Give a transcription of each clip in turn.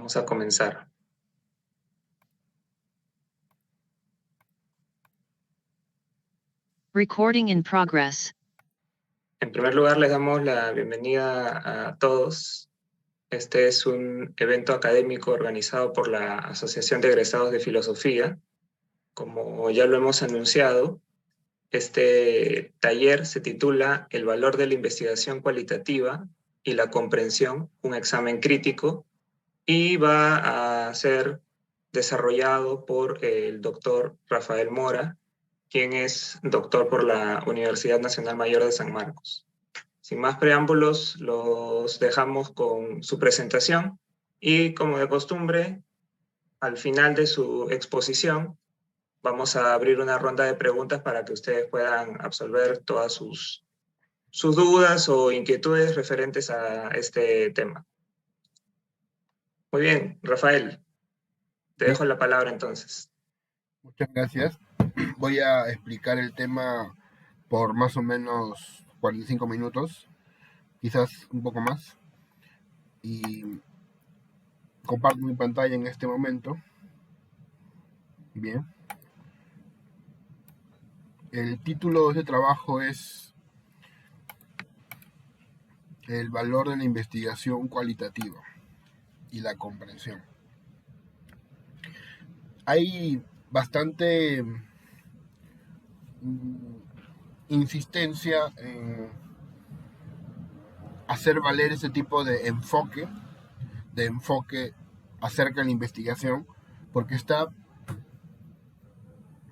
Vamos a comenzar. Recording in progress. En primer lugar, les damos la bienvenida a todos. Este es un evento académico organizado por la Asociación de Egresados de Filosofía. Como ya lo hemos anunciado, este taller se titula El valor de la investigación cualitativa y la comprensión, un examen crítico, y va a ser desarrollado por el doctor Rafael Mora, quien es doctor por la Universidad Nacional Mayor de San Marcos. Sin más preámbulos, los dejamos con su presentación y, como de costumbre, al final de su exposición, vamos a abrir una ronda de preguntas para que ustedes puedan absolver todas sus dudas o inquietudes referentes a este tema. Muy bien, Rafael, te dejo la palabra entonces. Muchas gracias. Voy a explicar el tema por más o menos 45 minutos, quizás un poco más. Y comparto mi pantalla en este momento. Bien. El título de este trabajo es El valor de la investigación cualitativa y la comprensión. Hay bastante insistencia en hacer valer ese tipo de enfoque acerca de la investigación, porque está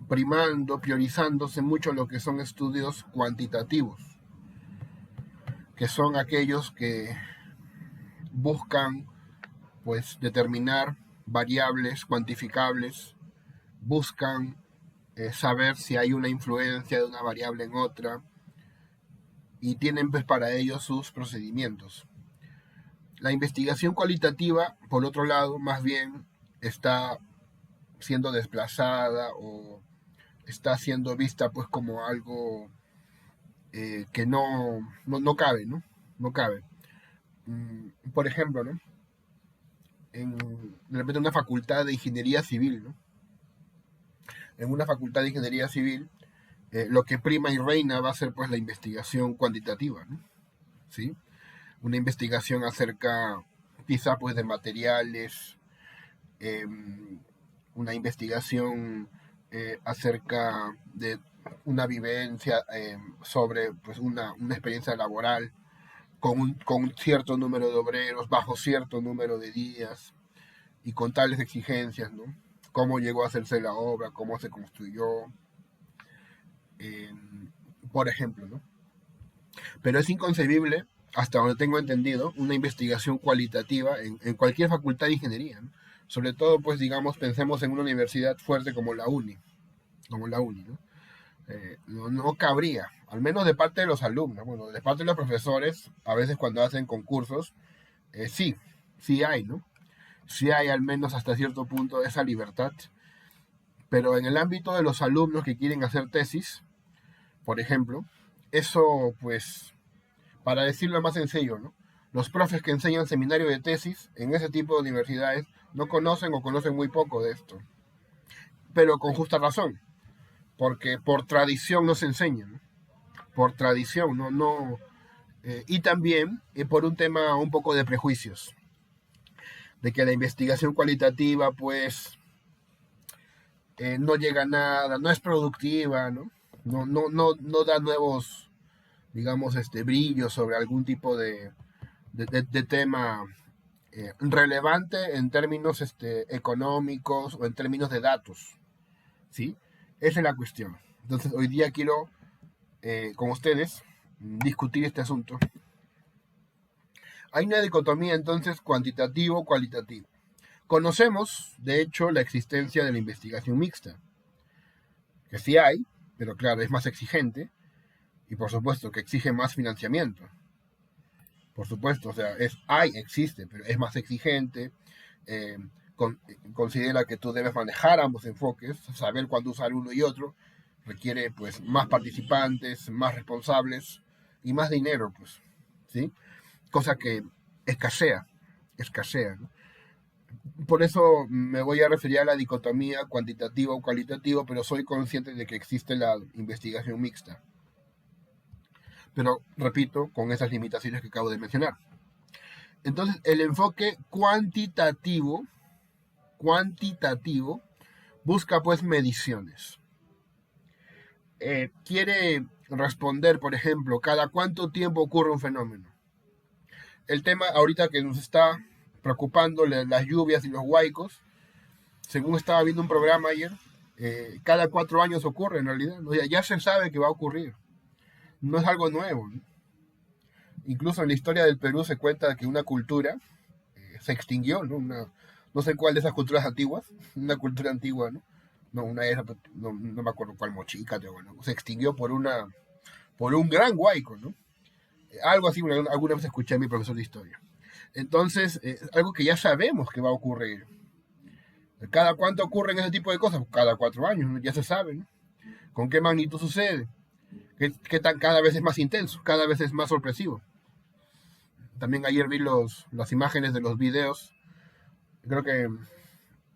priorizándose mucho lo que son estudios cuantitativos, que son aquellos que buscan pues determinar variables cuantificables, buscan saber si hay una influencia de una variable en otra, y tienen pues para ello sus procedimientos. La investigación cualitativa, por otro lado, más bien está siendo desplazada o está siendo vista pues como algo que no cabe, ¿no? No cabe. Por ejemplo, ¿no? De repente una facultad de ingeniería civil, ¿no? En una facultad de ingeniería civil, lo que prima y reina va a ser pues la investigación cuantitativa, ¿no? ¿Sí? Una investigación acerca quizá pues de materiales, una investigación acerca de una vivencia sobre pues una experiencia laboral con un cierto número de obreros, bajo cierto número de días y con tales exigencias, ¿no? Cómo llegó a hacerse la obra, cómo se construyó, por ejemplo, ¿no? Pero es inconcebible, hasta donde tengo entendido, una investigación cualitativa en cualquier facultad de ingeniería, ¿no? Sobre todo, pues, digamos, pensemos en una universidad fuerte como la UNI, ¿no? No cabría, al menos de parte de los alumnos. Bueno, de parte de los profesores, a veces cuando hacen concursos, sí hay, ¿no? Sí hay al menos hasta cierto punto esa libertad, pero en el ámbito de los alumnos que quieren hacer tesis, por ejemplo, eso, pues, para decirlo más sencillo, ¿no? Los profes que enseñan seminario de tesis en ese tipo de universidades no conocen o conocen muy poco de esto, pero con justa razón, porque por tradición no se enseña, ¿no? Por tradición, y también por un tema un poco de prejuicios, de que la investigación cualitativa, pues, no llega a nada, no es productiva, ¿no? No da nuevos, digamos, brillos sobre algún tipo de tema relevante en términos económicos o en términos de datos, ¿sí? Esa es la cuestión. Entonces, hoy día quiero, con ustedes, discutir este asunto. Hay una dicotomía, entonces, cuantitativo-cualitativo. Conocemos, de hecho, la existencia de la investigación mixta, que sí hay, pero claro, es más exigente y por supuesto que exige más financiamiento. Por supuesto, o sea, existe, pero es más exigente, considera que tú debes manejar ambos enfoques, saber cuándo usar uno y otro, requiere pues más participantes, más responsables y más dinero, pues, ¿sí? Cosa que escasea, ¿no? por eso me voy a referir a la dicotomía cuantitativo o cualitativo, pero soy consciente de que existe la investigación mixta. Pero, repito, con esas limitaciones que acabo de mencionar. Entonces, el enfoque cuantitativo busca pues mediciones. Quiere responder, por ejemplo, cada cuánto tiempo ocurre un fenómeno. El tema ahorita que nos está preocupando, las lluvias y los huaicos, según estaba viendo un programa ayer, cada 4 años ocurre en realidad, ¿no? Ya se sabe que va a ocurrir, no es algo nuevo, ¿no? Incluso en la historia del Perú se cuenta que una cultura se extinguió, ¿no? No sé cuál de esas culturas antiguas, una cultura antigua, ¿no? No, no me acuerdo cuál, Mochica, ¿no? Se extinguió por un gran huaico, ¿no? Algo así, alguna vez escuché a mi profesor de historia. Entonces, algo que ya sabemos que va a ocurrir. ¿Cada cuánto ocurren ese tipo de cosas? Cada 4 años, ¿no? Ya se sabe, ¿no? ¿Con qué magnitud sucede? Cada vez es más intenso, cada vez es más sorpresivo. También ayer vi las imágenes de los videos. Creo que,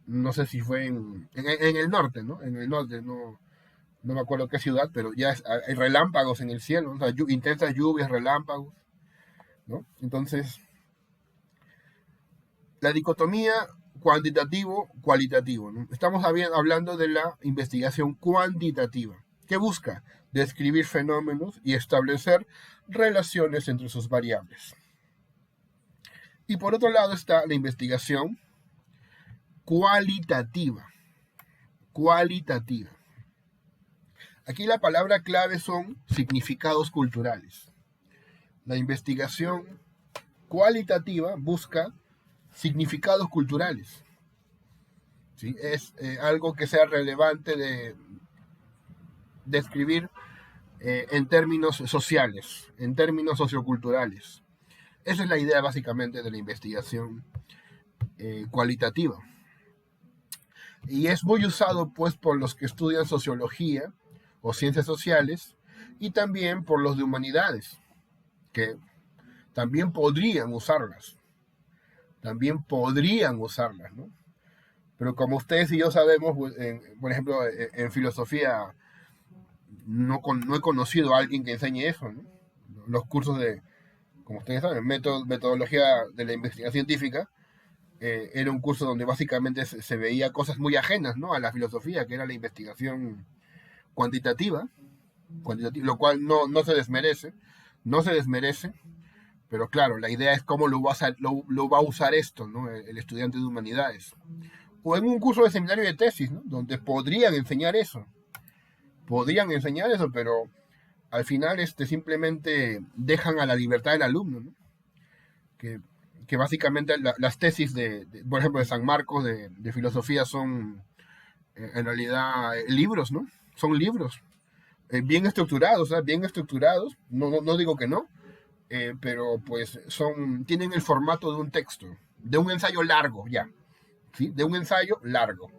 no sé si fue en el norte, ¿no? En el norte, no me acuerdo qué ciudad, pero ya hay relámpagos en el cielo, ¿no? O sea, intensas lluvias, relámpagos, ¿no? Entonces, la dicotomía cuantitativo-cualitativo, ¿no? Estamos hablando de la investigación cuantitativa, que busca describir fenómenos y establecer relaciones entre sus variables. Y por otro lado está la investigación cualitativa. Aquí la palabra clave son significados culturales. La investigación cualitativa busca significados culturales. ¿Sí? Es algo que sea relevante de describir en términos sociales, en términos socioculturales. Esa es la idea básicamente de la investigación cualitativa. Y es muy usado pues por los que estudian sociología o ciencias sociales y también por los de humanidades, que también podrían usarlas, ¿no? Pero como ustedes y yo sabemos, pues, por ejemplo, en filosofía no he conocido a alguien que enseñe eso, ¿no? Los cursos de, como ustedes saben, metodología de la investigación científica, era un curso donde básicamente se veía cosas muy ajenas, ¿no? A la filosofía, que era la investigación cuantitativa, lo cual no se desmerece, pero claro, la idea es cómo lo va a usar esto, ¿no? El estudiante de humanidades. O en un curso de seminario de tesis, ¿no? Donde podrían enseñar eso, pero al final simplemente dejan a la libertad del alumno, ¿no? Que básicamente las tesis por ejemplo, de San Marcos de filosofía son en realidad libros, ¿no? Son libros bien estructurados, no digo que no, pero pues tienen el formato de un texto, de un ensayo largo, ya, ¿sí? De un ensayo largo,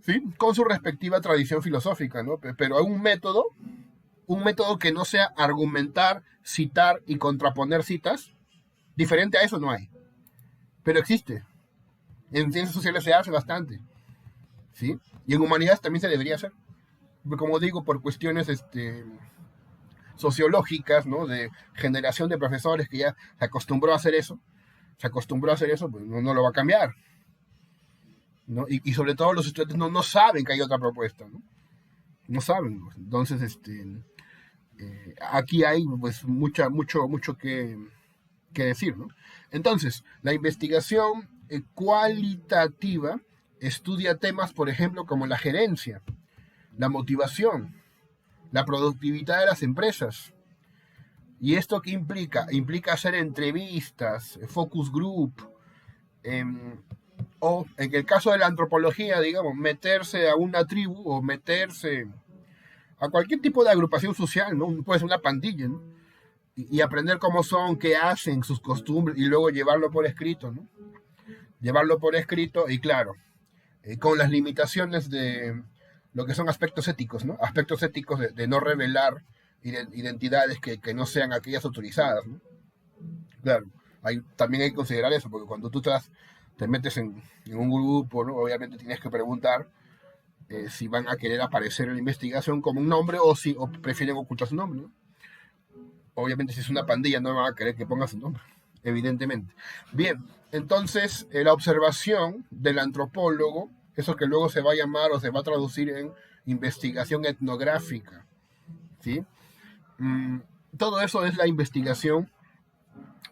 ¿sí? Con su respectiva tradición filosófica, ¿no? Pero hay un método que no sea argumentar, citar y contraponer citas. Diferente a eso no hay, pero existe. En ciencias sociales se hace bastante, ¿sí? Y en humanidades también se debería hacer. Como digo, por cuestiones sociológicas, ¿no? De generación de profesores que ya se acostumbró a hacer eso, pues no lo va a cambiar, ¿no? Y sobre todo los estudiantes no saben que hay otra propuesta, ¿no? No saben. Entonces, aquí hay pues mucho que decir, ¿no? Entonces, la investigación cualitativa estudia temas, por ejemplo, como la gerencia, la motivación, la productividad de las empresas. ¿Y esto qué implica? Implica hacer entrevistas, focus group, o en el caso de la antropología, digamos, meterse a una tribu o meterse a cualquier tipo de agrupación social, ¿no? Puede ser una pandilla, ¿no? Y aprender cómo son, qué hacen, sus costumbres, y luego llevarlo por escrito, ¿no? Y claro, con las limitaciones de lo que son aspectos éticos, ¿no? Aspectos éticos de no revelar identidades que no sean aquellas autorizadas, ¿no? Claro, también hay que considerar eso, porque cuando tú estás te metes en un grupo, ¿no? Obviamente tienes que preguntar si van a querer aparecer en la investigación como un nombre o prefieren ocultar su nombre, ¿no? Obviamente si es una pandilla no van a querer que ponga su nombre, evidentemente. Bien, entonces la observación del antropólogo, eso que luego se va a llamar o se va a traducir en investigación etnográfica, ¿sí? Todo eso es la investigación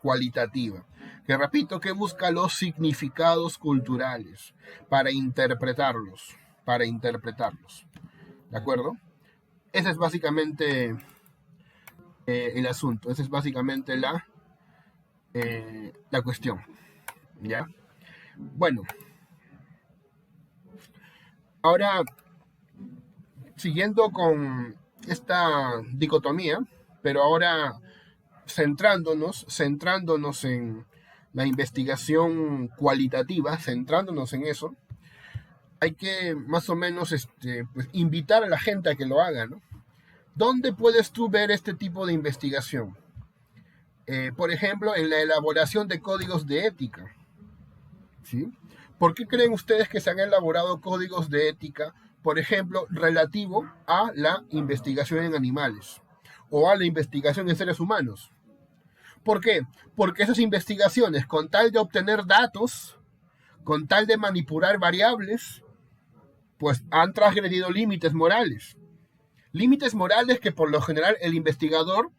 cualitativa, que repito, que busca los significados culturales para interpretarlos, ¿de acuerdo? Ese es básicamente el asunto, esa es básicamente la cuestión, ¿ya? Bueno, ahora, siguiendo con esta dicotomía, pero ahora centrándonos en la investigación cualitativa, centrándonos en eso, hay que más o menos pues, invitar a la gente a que lo haga, ¿no? ¿Dónde puedes tú ver este tipo de investigación? Por ejemplo, en la elaboración de códigos de ética, ¿sí? ¿Por qué creen ustedes que se han elaborado códigos de ética, por ejemplo, relativo a la investigación en animales o a la investigación en seres humanos? ¿Por qué? Porque esas investigaciones, con tal de obtener datos, con tal de manipular variables, pues han transgredido límites morales. Límites morales que por lo general el investigador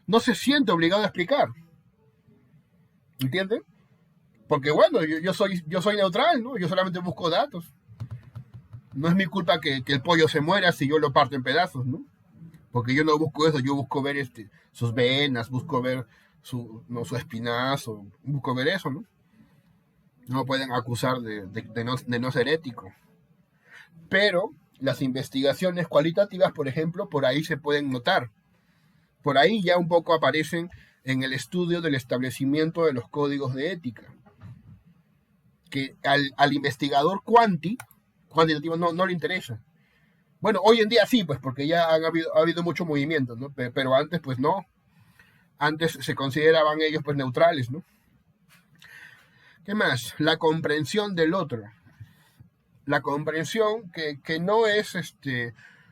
no se siente obligado a explicar. ¿Entienden? Porque bueno, yo soy neutral, ¿no? Yo solamente busco datos. No es mi culpa que el pollo se muera si yo lo parto en pedazos, ¿no? Porque yo no busco eso, yo busco ver sus venas, busco ver su espinazo, busco ver eso, ¿no? No me pueden acusar de no ser ético. Pero las investigaciones cualitativas, por ejemplo, por ahí se pueden notar. Por ahí ya un poco aparecen en el estudio del establecimiento de los códigos de ética. Que al investigador cuantitativo no le interesa. Bueno, hoy en día sí, pues porque ya ha habido mucho movimiento, ¿no? Pero antes, pues no. Antes se consideraban ellos, pues, neutrales, ¿no? ¿Qué más? La comprensión del otro. La comprensión que no es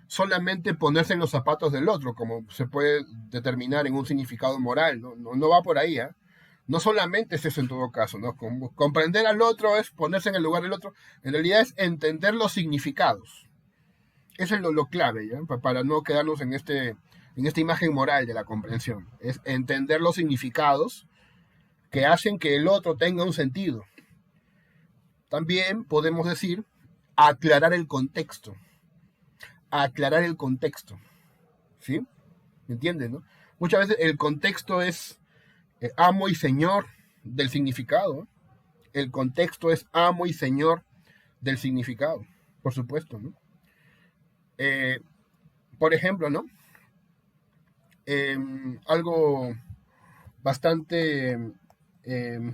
solamente ponerse en los zapatos del otro, como se puede determinar en un significado moral, no va por ahí, ¿eh? No solamente es eso en todo caso, ¿no? Comprender al otro es ponerse en el lugar del otro, en realidad es entender los significados. Eso es lo clave, ¿ya? Para no quedarnos en esta imagen moral de la comprensión. Es entender los significados que hacen que el otro tenga un sentido. También podemos decir aclarar el contexto. Aclarar el contexto. ¿Sí? ¿Me entienden, no? Muchas veces el contexto es amo y señor del significado. El contexto es amo y señor del significado, por supuesto, ¿no? Por ejemplo, ¿no? Algo bastante de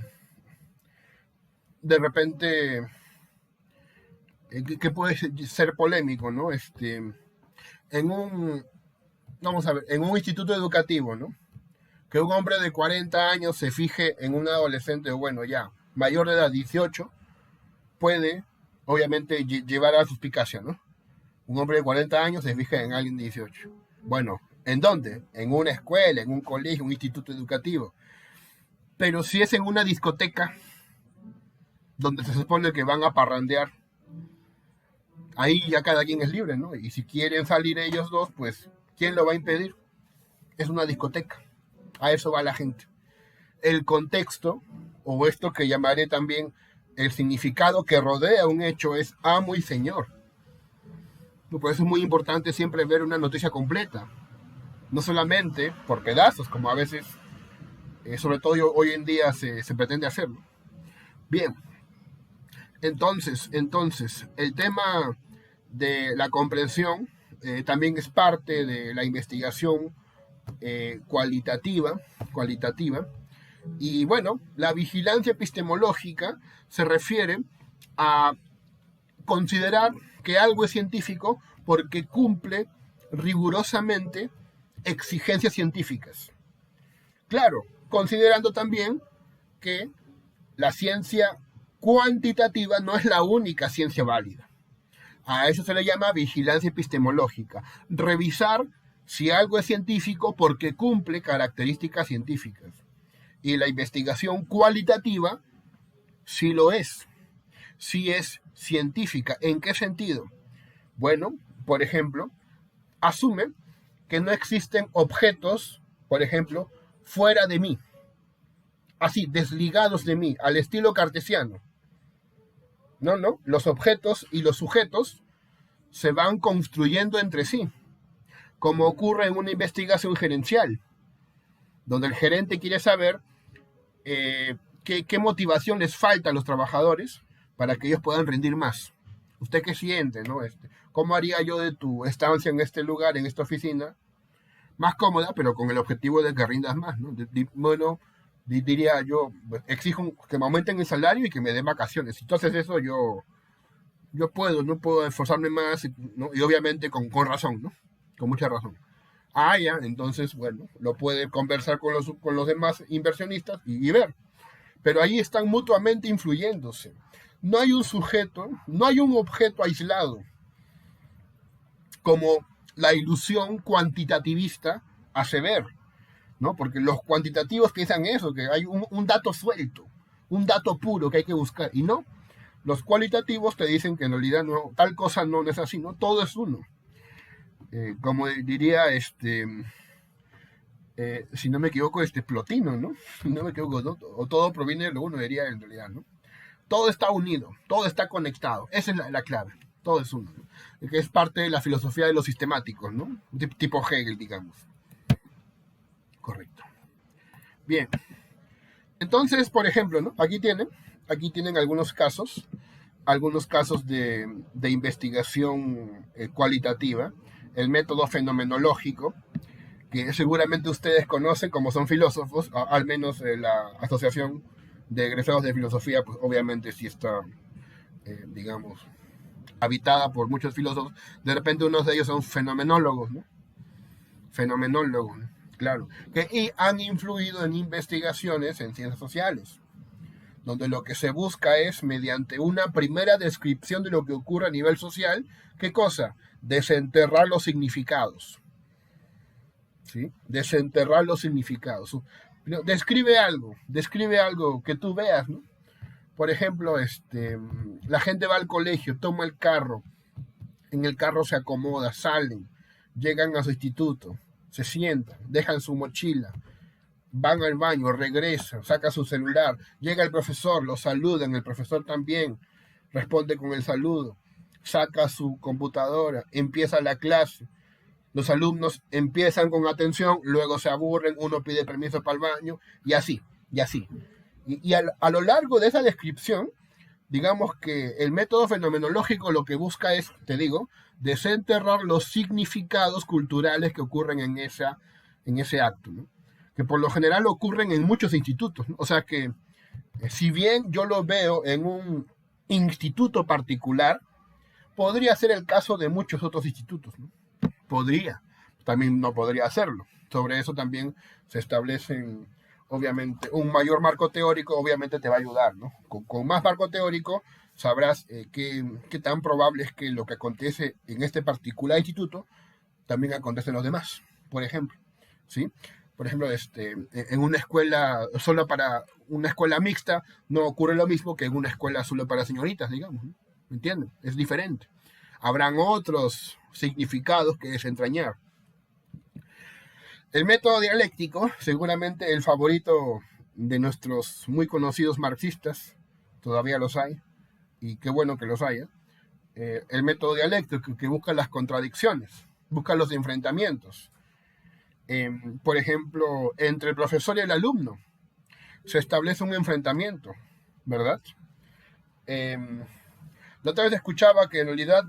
repente que puede ser polémico, ¿no? Vamos a ver, en un instituto educativo, ¿no? Que un hombre de 40 años se fije en un adolescente, bueno, ya, mayor de edad, 18, puede, obviamente, llevar a suspicacia, ¿no? Un hombre de 40 años se fija en alguien de 18. Bueno, ¿en dónde? En una escuela, en un colegio, un instituto educativo. Pero si es en una discoteca, donde se supone que van a parrandear, ahí ya cada quien es libre, ¿no? Y si quieren salir ellos dos, pues, ¿quién lo va a impedir? Es una discoteca. A eso va la gente. El contexto, o esto que llamaré también el significado que rodea un hecho, es amo y señor. Por eso es muy importante siempre ver una noticia completa. No solamente por pedazos, como a veces, sobre todo hoy en día, se pretende hacerlo. Bien. Entonces, el tema de la comprensión también es parte de la investigación cualitativa. Y bueno, la vigilancia epistemológica se refiere a considerar que algo es científico porque cumple rigurosamente exigencias científicas. Claro, considerando también que la ciencia cuantitativa no es la única ciencia válida. A eso se le llama vigilancia epistemológica. Revisar si algo es científico porque cumple características científicas. Y la investigación cualitativa sí lo es. Sí es científica. ¿En qué sentido? Bueno, por ejemplo, asume que no existen objetos, por ejemplo, fuera de mí. Así, desligados de mí, al estilo cartesiano. No. Los objetos y los sujetos se van construyendo entre sí, como ocurre en una investigación gerencial, donde el gerente quiere saber qué motivación les falta a los trabajadores para que ellos puedan rendir más. ¿Usted qué siente, no? ¿Cómo haría yo de tu estancia en este lugar, en esta oficina, más cómoda, pero con el objetivo de que rindas más, ¿no? Bueno, diría yo, exijo que me aumenten el salario y que me den vacaciones. Entonces eso yo no puedo esforzarme más, ¿no? Y obviamente con razón, ¿no? Con mucha razón. Ya, entonces, bueno, lo puede conversar con los demás inversionistas y ver. Pero ahí están mutuamente influyéndose. No hay un sujeto, no hay un objeto aislado, como la ilusión cuantitativista hace ver, ¿no? Porque los cuantitativos piensan eso, que hay un dato suelto, un dato puro que hay que buscar, y no. Los cualitativos te dicen que en realidad no, tal cosa no es así, ¿no? Todo es uno. Como diría, si no me equivoco, Plotino, ¿no? Si no me equivoco, ¿no? O todo proviene de lo uno, diría en realidad, ¿no? Todo está unido, todo está conectado. Esa es la clave. Todo es uno, ¿no? Que es parte de la filosofía de los sistemáticos, ¿no? Tipo Hegel, digamos. Correcto. Bien. Entonces, por ejemplo, ¿no? Aquí tienen algunos casos de investigación cualitativa. El método fenomenológico, que seguramente ustedes conocen como son filósofos, al menos la Asociación de Egresados de Filosofía, pues obviamente sí está, digamos, habitada por muchos filósofos. De repente unos de ellos son fenomenólogos, ¿no? Fenomenólogos, ¿no? Claro, que han influido en investigaciones en ciencias sociales, donde lo que se busca es, mediante una primera descripción de lo que ocurre a nivel social, ¿qué cosa? Desenterrar los significados. ¿Sí? Desenterrar los significados. Describe algo que tú veas, ¿no? Por ejemplo, la gente va al colegio, toma el carro, en el carro se acomoda, salen, llegan a su instituto, se sientan, dejan su mochila, van al baño, regresan, saca su celular, llega el profesor, lo saludan, el profesor también responde con el saludo, saca su computadora, empieza la clase, los alumnos empiezan con atención, luego se aburren, uno pide permiso para el baño, y así. Y a lo largo de esa descripción, digamos que el método fenomenológico lo que busca es, te digo, desenterrar los significados culturales que ocurren en ese acto, ¿no? Que por lo general ocurren en muchos institutos, ¿no? O sea que, si bien yo lo veo en un instituto particular, podría ser el caso de muchos otros institutos, ¿no? También no podría hacerlo. Sobre eso también se establecen, obviamente, un mayor marco teórico, obviamente te va a ayudar, ¿no? Con más marco teórico sabrás qué tan probable es que lo que acontece en este particular instituto también acontece en los demás, por ejemplo, ¿sí? Por ejemplo, en una escuela, solo para una escuela mixta, no ocurre lo mismo que en una escuela solo para señoritas, digamos, ¿no? ¿Me entienden? Es diferente. Habrán otros significados que desentrañar. El método dialéctico, seguramente el favorito de nuestros muy conocidos marxistas, todavía los hay, y qué bueno que los haya. El método dialéctico que busca las contradicciones, busca los enfrentamientos. Por ejemplo, entre el profesor y el alumno se establece un enfrentamiento, ¿verdad? La otra vez escuchaba que en realidad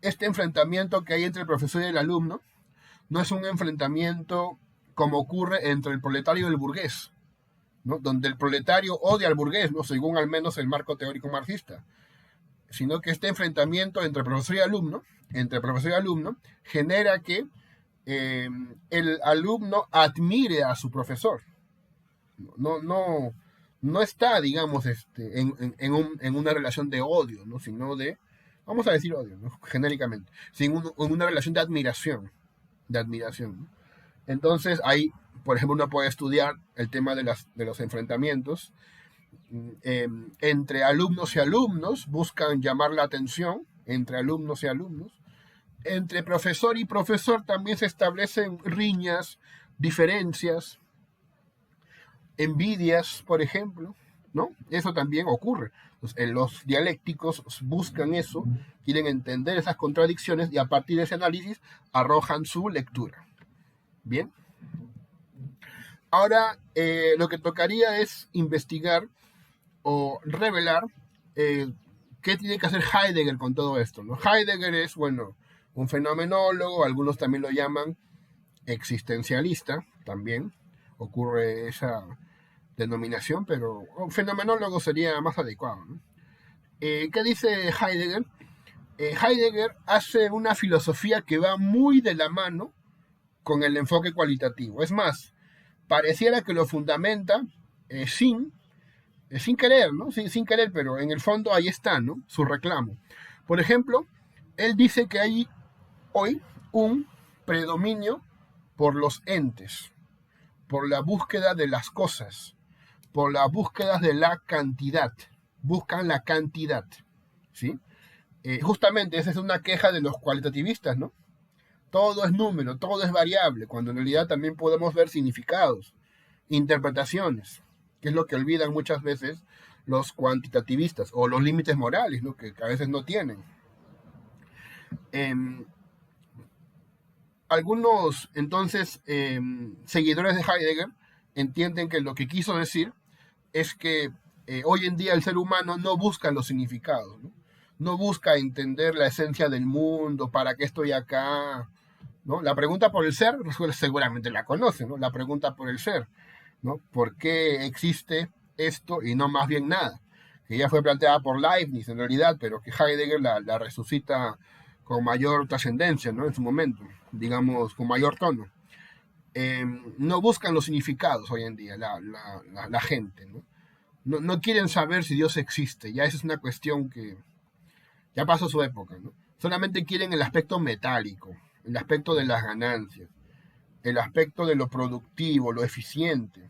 este enfrentamiento que hay entre el profesor y el alumno no es un enfrentamiento como ocurre entre el proletario y el burgués, ¿no? Donde el proletario odia al burgués, ¿no? Según al menos el marco teórico marxista, sino que este enfrentamiento entre profesor y alumno, genera que el alumno admire a su profesor. No no está, digamos, en una relación de odio, ¿no? Sino de, vamos a decir odio, ¿no? Genéricamente, en una relación de admiración, ¿no? Entonces, ahí, por ejemplo, uno puede estudiar el tema de los enfrentamientos entre alumnos y alumnos, buscan llamar la atención entre alumnos y alumnos. Entre profesor y profesor también se establecen riñas, diferencias, envidias, por ejemplo, ¿no? Eso también ocurre. Los dialécticos buscan eso, quieren entender esas contradicciones y a partir de ese análisis arrojan su lectura. Bien. Ahora, lo que tocaría es investigar o revelar qué tiene que hacer Heidegger con todo esto, ¿no? Heidegger es, bueno, un fenomenólogo, algunos también lo llaman existencialista, también ocurre esa denominación, pero un fenomenólogo sería más adecuado, ¿no? ¿Qué dice Heidegger? Heidegger hace una filosofía que va muy de la mano con el enfoque cualitativo. Es más, pareciera que lo fundamenta sin querer, ¿no? Sin querer, pero en el fondo ahí está, ¿no? Su reclamo. Por ejemplo, él dice que hay hoy un predominio por los entes, por la búsqueda de las cosas, por la búsqueda de la cantidad. Buscan la cantidad, ¿sí? Justamente esa es una queja de los cualitativistas, ¿no? Todo es número, todo es variable, cuando en realidad también podemos ver significados, interpretaciones, que es lo que olvidan muchas veces los cuantitativistas, o los límites morales, ¿no? Que a veces no tienen. Algunos, entonces, seguidores de Heidegger entienden que lo que quiso decir es que hoy en día el ser humano no busca los significados, ¿no? No busca entender la esencia del mundo, para qué estoy acá, ¿no? La pregunta por el ser, seguramente la conocen, ¿no? La pregunta por el ser, ¿no? ¿Por qué existe esto y no más bien nada? Que ya fue planteada por Leibniz en realidad, pero que Heidegger la resucita con mayor trascendencia, ¿no? En su momento, digamos, con mayor tono. No buscan los significados hoy en día la gente, ¿no? No quieren saber si Dios existe, ya esa es una cuestión que ya pasó su época, ¿no? Solamente quieren el aspecto metálico, el aspecto de las ganancias, el aspecto de lo productivo, lo eficiente,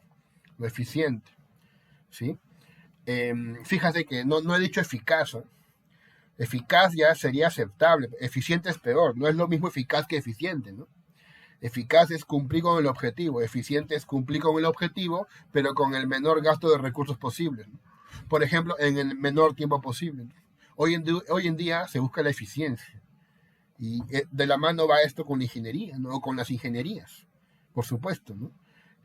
¿sí? Fíjate que no he dicho eficaz, ¿eh? Eficaz ya sería aceptable, eficiente es peor, no es lo mismo eficaz que eficiente, ¿no? Eficaz es cumplir con el objetivo, eficiente es cumplir con el objetivo, pero con el menor gasto de recursos posible, ¿no? Por ejemplo, en el menor tiempo posible, ¿no? Hoy en día se busca la eficiencia, y de la mano va esto con la ingeniería, ¿no? O con las ingenierías, por supuesto, ¿no?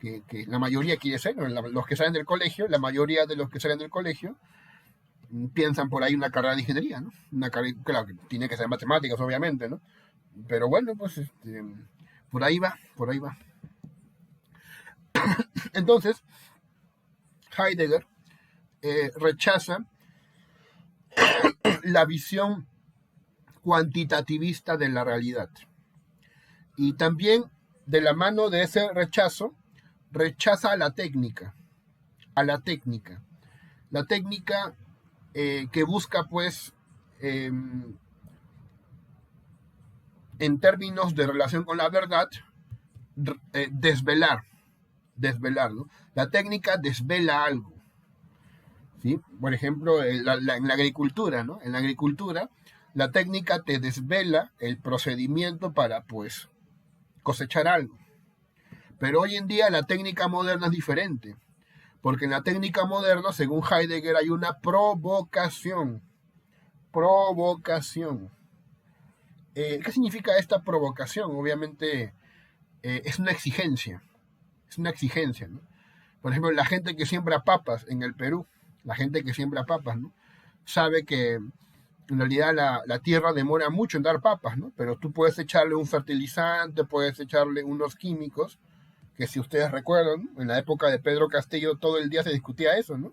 Que la mayoría quiere ser, ¿no? Los que salen del colegio, la mayoría de los que salen del colegio piensan por ahí una carrera de ingeniería, ¿no? Claro que tiene que ser matemáticas, obviamente, ¿no? Pero bueno, pues por ahí va. Entonces, Heidegger rechaza la visión cuantitativista de la realidad. Y también, de la mano de ese rechazo, rechaza a la técnica. La técnica que busca, pues, en términos de relación con la verdad, desvelar, ¿no? La técnica desvela algo, ¿sí? Por ejemplo, en la agricultura, ¿no? En la agricultura, la técnica te desvela el procedimiento para, pues, cosechar algo. Pero hoy en día la técnica moderna es diferente, porque en la técnica moderna, según Heidegger, hay una provocación. ¿Qué significa esta provocación? Obviamente es una exigencia, ¿no? Por ejemplo, la gente que siembra papas en el Perú, ¿no? Sabe que en realidad la tierra demora mucho en dar papas, ¿no? Pero tú puedes echarle un fertilizante, puedes echarle unos químicos, que si ustedes recuerdan, en la época de Pedro Castillo todo el día se discutía eso, ¿no?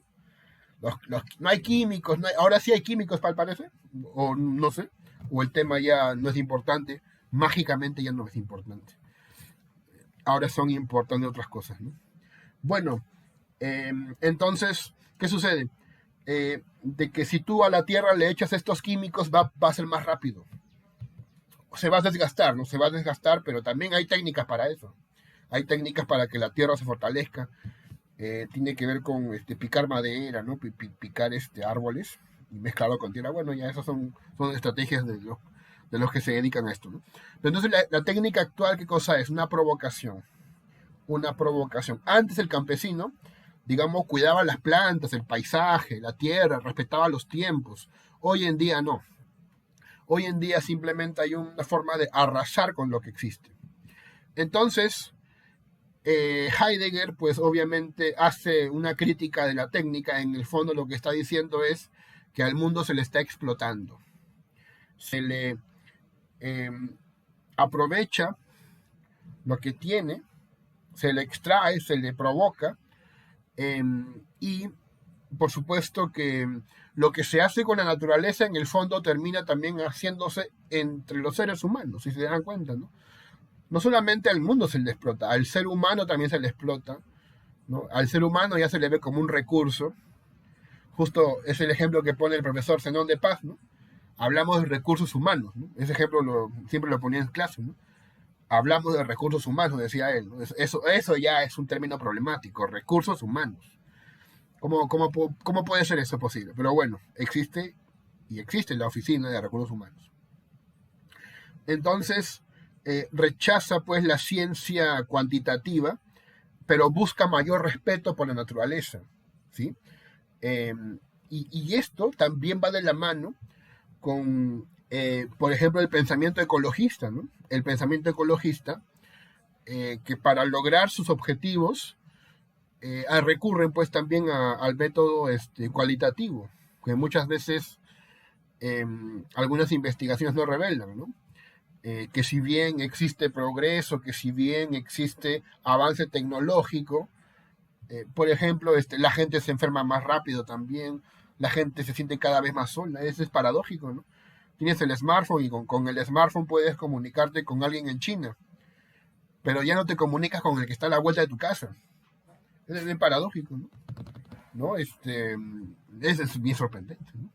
No hay químicos, ahora sí hay químicos, al parecer, o no sé, o el tema ya no es importante, mágicamente ya no es importante. Ahora son importantes otras cosas, ¿no? Bueno, entonces ¿Qué sucede? De que si tú a la tierra le echas estos químicos va a ser más rápido. Se va a desgastar, ¿no? Se va a desgastar, pero también hay técnicas para eso. Hay técnicas para que la tierra se fortalezca. Tiene que ver con picar madera, ¿no? Picar árboles y mezclarlo con tierra. Bueno, ya esas son estrategias de los que se dedican a esto, ¿no? Pero entonces la técnica actual, ¿qué cosa es? Una provocación. Una provocación. Antes el campesino, digamos, cuidaba las plantas, el paisaje, la tierra, respetaba los tiempos. Hoy en día no. Hoy en día simplemente hay una forma de arrasar con lo que existe. Entonces, Heidegger, pues obviamente hace una crítica de la técnica. En el fondo lo que está diciendo es que al mundo se le está explotando. Se le aprovecha lo que tiene, se le extrae, se le provoca, y por supuesto que lo que se hace con la naturaleza en el fondo termina también haciéndose entre los seres humanos, si se dan cuenta, ¿no? No solamente al mundo se le explota, al ser humano también se le explota, ¿no? Al ser humano ya se le ve como un recurso. Justo es el ejemplo que pone el profesor Zenón de Paz, ¿no? Hablamos de recursos humanos, ¿no? Ese ejemplo siempre lo ponía en clase, ¿no? Hablamos de recursos humanos, decía él, ¿no? Eso ya es un término problemático, recursos humanos. ¿Cómo puede ser eso posible? Pero bueno, existe la Oficina de Recursos Humanos. Entonces, rechaza pues la ciencia cuantitativa, pero busca mayor respeto por la naturaleza, ¿sí? Y esto también va de la mano con, por ejemplo, el pensamiento ecologista, ¿no? El pensamiento ecologista, que para lograr sus objetivos recurren pues también al método cualitativo, que muchas veces algunas investigaciones no revelan, ¿no? Que si bien existe progreso, que si bien existe avance tecnológico, por ejemplo, la gente se enferma más rápido también, la gente se siente cada vez más sola, eso es paradójico, ¿no? Tienes el smartphone y con el smartphone puedes comunicarte con alguien en China, pero ya no te comunicas con el que está a la vuelta de tu casa. Es bien paradójico, ¿no? ¿No? Eso es bien sorprendente, ¿no?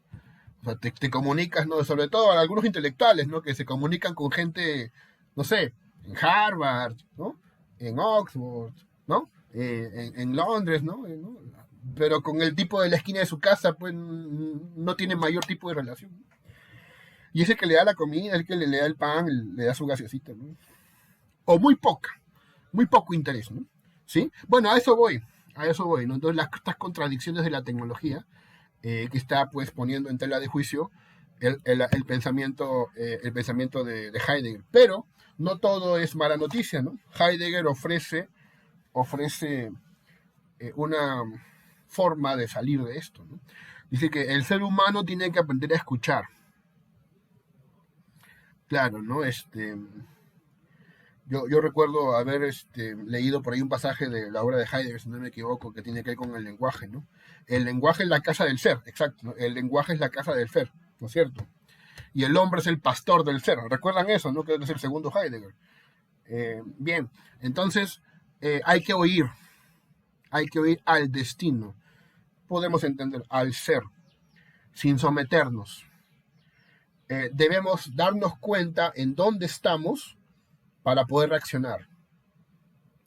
O sea, te comunicas, ¿no? Sobre todo a algunos intelectuales, ¿no? Que se comunican con gente, no sé, en Harvard, ¿no? En Oxford, ¿no? En Londres, ¿no? Pero con el tipo de la esquina de su casa, pues no tiene mayor tipo de relación. Y es el que le da la comida, el que le da el pan, le da su gaseosita, ¿no? O muy poco interés, ¿no? ¿Sí? Bueno, a eso voy, ¿no? Entonces estas contradicciones de la tecnología, que está pues poniendo en tela de juicio el pensamiento de Heidegger. Pero no todo es mala noticia, ¿no? Heidegger ofrece una forma de salir de esto, ¿no? Dice que el ser humano tiene que aprender a escuchar. Claro, ¿no? Yo recuerdo haber leído por ahí un pasaje de la obra de Heidegger, si no me equivoco, que tiene que ver con el lenguaje, ¿no? El lenguaje es la casa del ser, exacto, ¿no? El lenguaje es la casa del ser, ¿no es cierto? Y el hombre es el pastor del ser. ¿Recuerdan eso, no? Que es el segundo Heidegger. Bien, entonces hay que oír al destino. Podemos entender al ser, sin someternos. Debemos darnos cuenta en dónde estamos para poder reaccionar.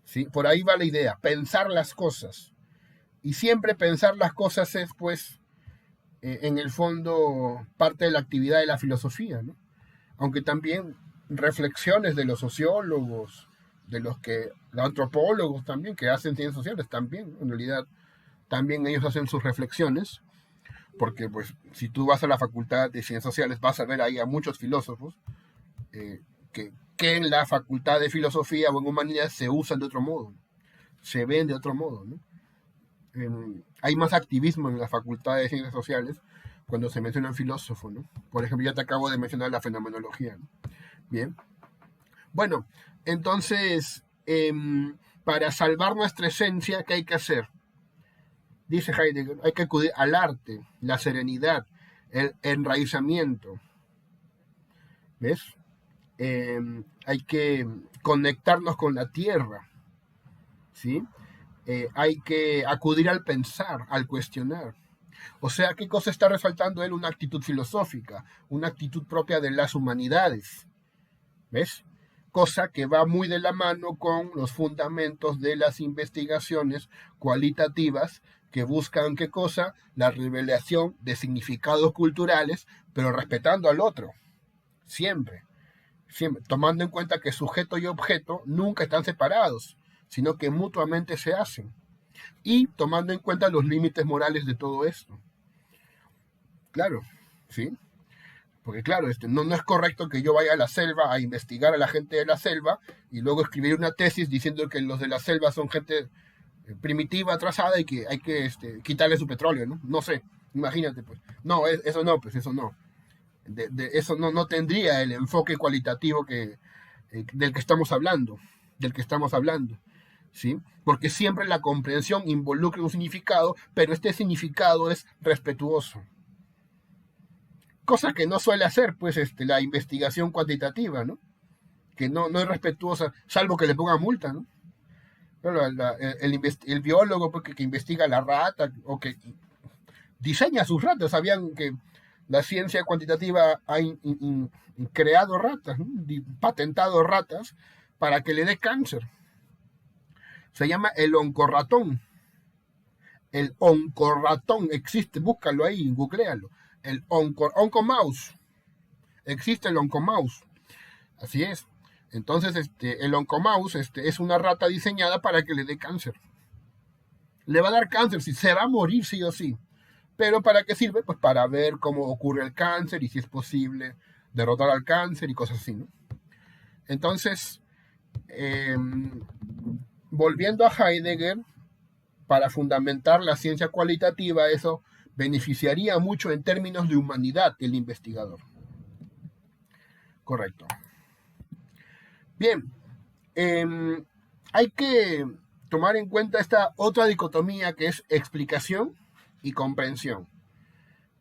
¿Sí? Por ahí va la idea, pensar las cosas. Y siempre pensar las cosas es, pues, en el fondo, parte de la actividad de la filosofía, ¿no? Aunque también reflexiones de los sociólogos, de los antropólogos también, que hacen ciencias sociales también, en realidad, también ellos hacen sus reflexiones, porque, pues, si tú vas a la Facultad de Ciencias Sociales, vas a ver ahí a muchos filósofos que en la Facultad de Filosofía o en Humanidades se usan de otro modo, se ven de otro modo, ¿no? Hay más activismo en la Facultad de Ciencias Sociales cuando se menciona un filósofo, ¿no? Por ejemplo, ya te acabo de mencionar la fenomenología, ¿no? Bien. Bueno, entonces, para salvar nuestra esencia, ¿qué hay que hacer? Dice Heidegger, hay que acudir al arte, la serenidad, el enraizamiento. ¿Ves? Hay que conectarnos con la tierra, ¿sí? hay que acudir al pensar, al cuestionar. O sea, ¿qué cosa está resaltando él? Una actitud filosófica, una actitud propia de las humanidades. ¿Ves? Cosa que va muy de la mano con los fundamentos de las investigaciones cualitativas que buscan, ¿qué cosa? La revelación de significados culturales, pero respetando al otro, siempre, siempre, tomando en cuenta que sujeto y objeto nunca están separados, sino que mutuamente se hacen, y tomando en cuenta los límites morales de todo esto. Claro, ¿sí? Porque claro, no es correcto que yo vaya a la selva a investigar a la gente de la selva y luego escribir una tesis diciendo que los de la selva son gente primitiva, atrasada y que hay que quitarle su petróleo, ¿no? No sé, imagínate, pues. No, eso no, pues eso no. Eso no tendría el enfoque cualitativo del que estamos hablando, ¿sí? Porque siempre la comprensión involucra un significado, pero este significado es respetuoso. Cosa que no suele hacer, pues, la investigación cuantitativa, ¿no? Que no es respetuosa, salvo que le pongan multa, ¿no? Pero el biólogo pues, que investiga la rata o que diseña sus ratas, sabían que la ciencia cuantitativa ha creado ratas, ¿no? Patentado ratas para que le dé cáncer. Se llama el oncorratón. El oncorratón existe, búscalo ahí, googlealo. El oncomouse. Existe el oncomouse. Así es. Entonces, el oncomouse es una rata diseñada para que le dé cáncer. Le va a dar cáncer, si se va a morir sí o sí. Pero ¿para qué sirve? Pues para ver cómo ocurre el cáncer y si es posible derrotar al cáncer y cosas así, ¿no? Entonces, volviendo a Heidegger, para fundamentar la ciencia cualitativa, eso beneficiaría mucho en términos de humanidad del investigador. Correcto. Bien, hay que tomar en cuenta esta otra dicotomía que es explicación y comprensión,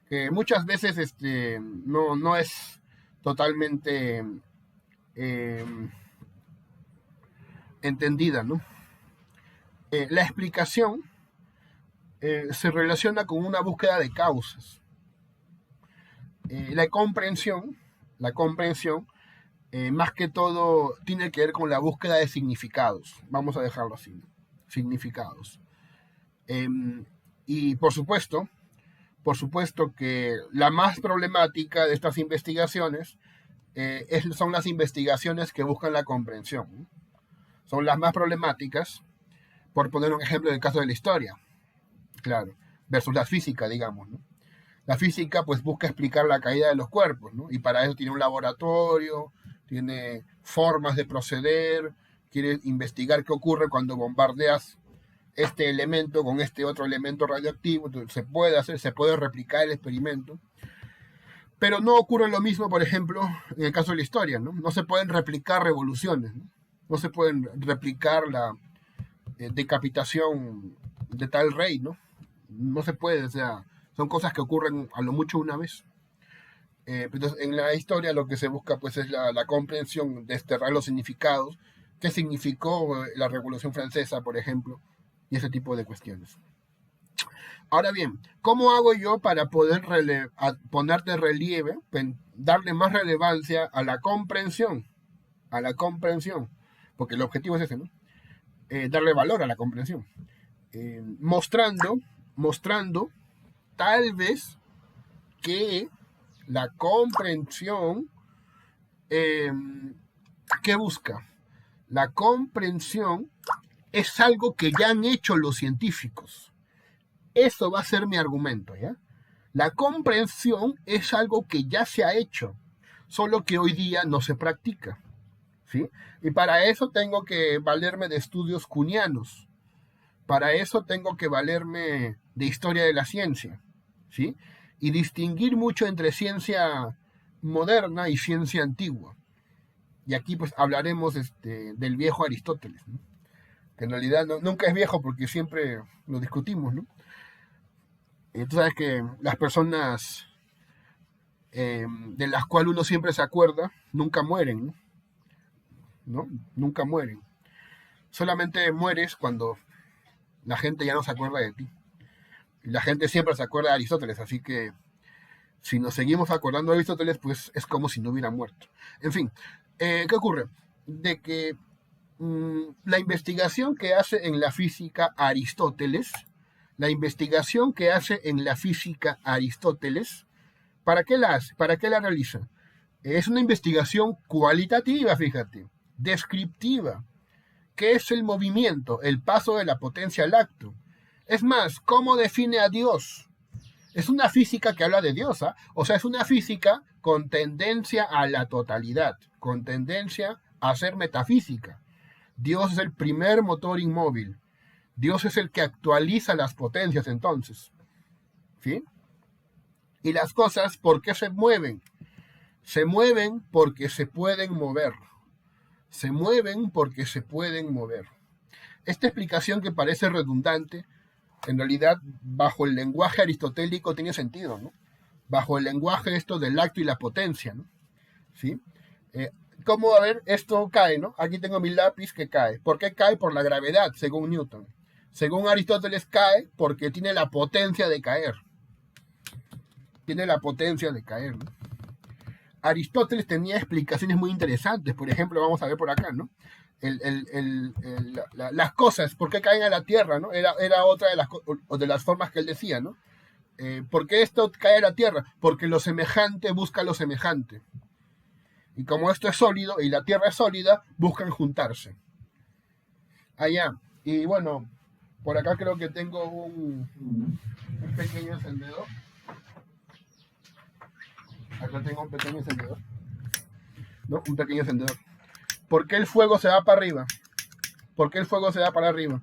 que muchas veces no es totalmente entendida, ¿no? La explicación se relaciona con una búsqueda de causas. La comprensión, más que todo, tiene que ver con la búsqueda de significados. Vamos a dejarlo así, ¿no? Significados. Y por supuesto que la más problemática de estas investigaciones son las investigaciones que buscan la comprensión, ¿no? Son las más problemáticas, por poner un ejemplo en el caso de la historia, claro, versus la física, digamos, ¿no? La física pues busca explicar la caída de los cuerpos, ¿no? Y para eso tiene un laboratorio, tiene formas de proceder, quiere investigar qué ocurre cuando bombardeas este elemento con este otro elemento radioactivo. Entonces, se puede replicar el experimento. Pero no ocurre lo mismo, por ejemplo, en el caso de la historia, ¿no? No se pueden replicar revoluciones, ¿no? No se pueden replicar la decapitación de tal rey, ¿no? No se puede, o sea, son cosas que ocurren a lo mucho una vez. Entonces, en la historia lo que se busca pues es la comprensión, desterrar los significados, qué significó la Revolución Francesa, por ejemplo, y ese tipo de cuestiones. Ahora bien, ¿cómo hago yo para poder poner de relieve, darle más relevancia a la comprensión? A la comprensión, porque el objetivo es ese, ¿no? Darle valor a la comprensión. Mostrando tal vez que la comprensión, ¿qué busca? La comprensión es algo que ya han hecho los científicos. Eso va a ser mi argumento, ¿ya? La comprensión es algo que ya se ha hecho, solo que hoy día no se practica, ¿sí? Y para eso tengo que valerme de estudios kuhnianos. Para eso tengo que valerme de historia de la ciencia, ¿sí? Y distinguir mucho entre ciencia moderna y ciencia antigua. Y aquí pues hablaremos del viejo Aristóteles, ¿no? Que en realidad nunca es viejo porque siempre lo discutimos, ¿no? Tú sabes que las personas de las cuales uno siempre se acuerda nunca mueren, ¿no? Nunca mueren. Solamente mueres cuando la gente ya no se acuerda de ti. Y la gente siempre se acuerda de Aristóteles, así que si nos seguimos acordando de Aristóteles, pues es como si no hubiera muerto. En fin, ¿qué ocurre? De que la investigación que hace en la física Aristóteles, ¿para qué la hace? ¿Para qué la realiza? Es una investigación cualitativa, fíjate, descriptiva. ¿Qué es el movimiento? El paso de la potencia al acto. Es más, ¿cómo define a Dios? Es una física que habla de Dios, ¿ah? O sea, es una física con tendencia a la totalidad, con tendencia a ser metafísica. Dios es el primer motor inmóvil. Dios es el que actualiza las potencias entonces. ¿Sí? Y las cosas, ¿por qué se mueven? Se mueven porque se pueden mover. Se mueven porque se pueden mover. Esta explicación que parece redundante, en realidad, bajo el lenguaje aristotélico tiene sentido, ¿no? Bajo el lenguaje esto del acto y la potencia, ¿no? ¿Sí? ¿Cómo, a ver, esto cae, ¿no? Aquí tengo mi lápiz que cae. ¿Por qué cae? Por la gravedad, según Newton. Según Aristóteles, cae porque tiene la potencia de caer. Tiene la potencia de caer, ¿no? Aristóteles tenía explicaciones muy interesantes. Por ejemplo, vamos a ver por acá, ¿no? Las cosas, ¿por qué caen a la tierra? ¿No? Era otra de las formas que él decía, ¿no? ¿Por qué esto cae a la tierra? Porque lo semejante busca lo semejante. Y como esto es sólido y la tierra es sólida, buscan juntarse. Allá. Y bueno, por acá creo que tengo un pequeño encendedor. Acá tengo un pequeño encendedor. ¿No? Un pequeño encendedor. ¿Por qué el fuego se va para arriba? ¿Por qué el fuego se va para arriba?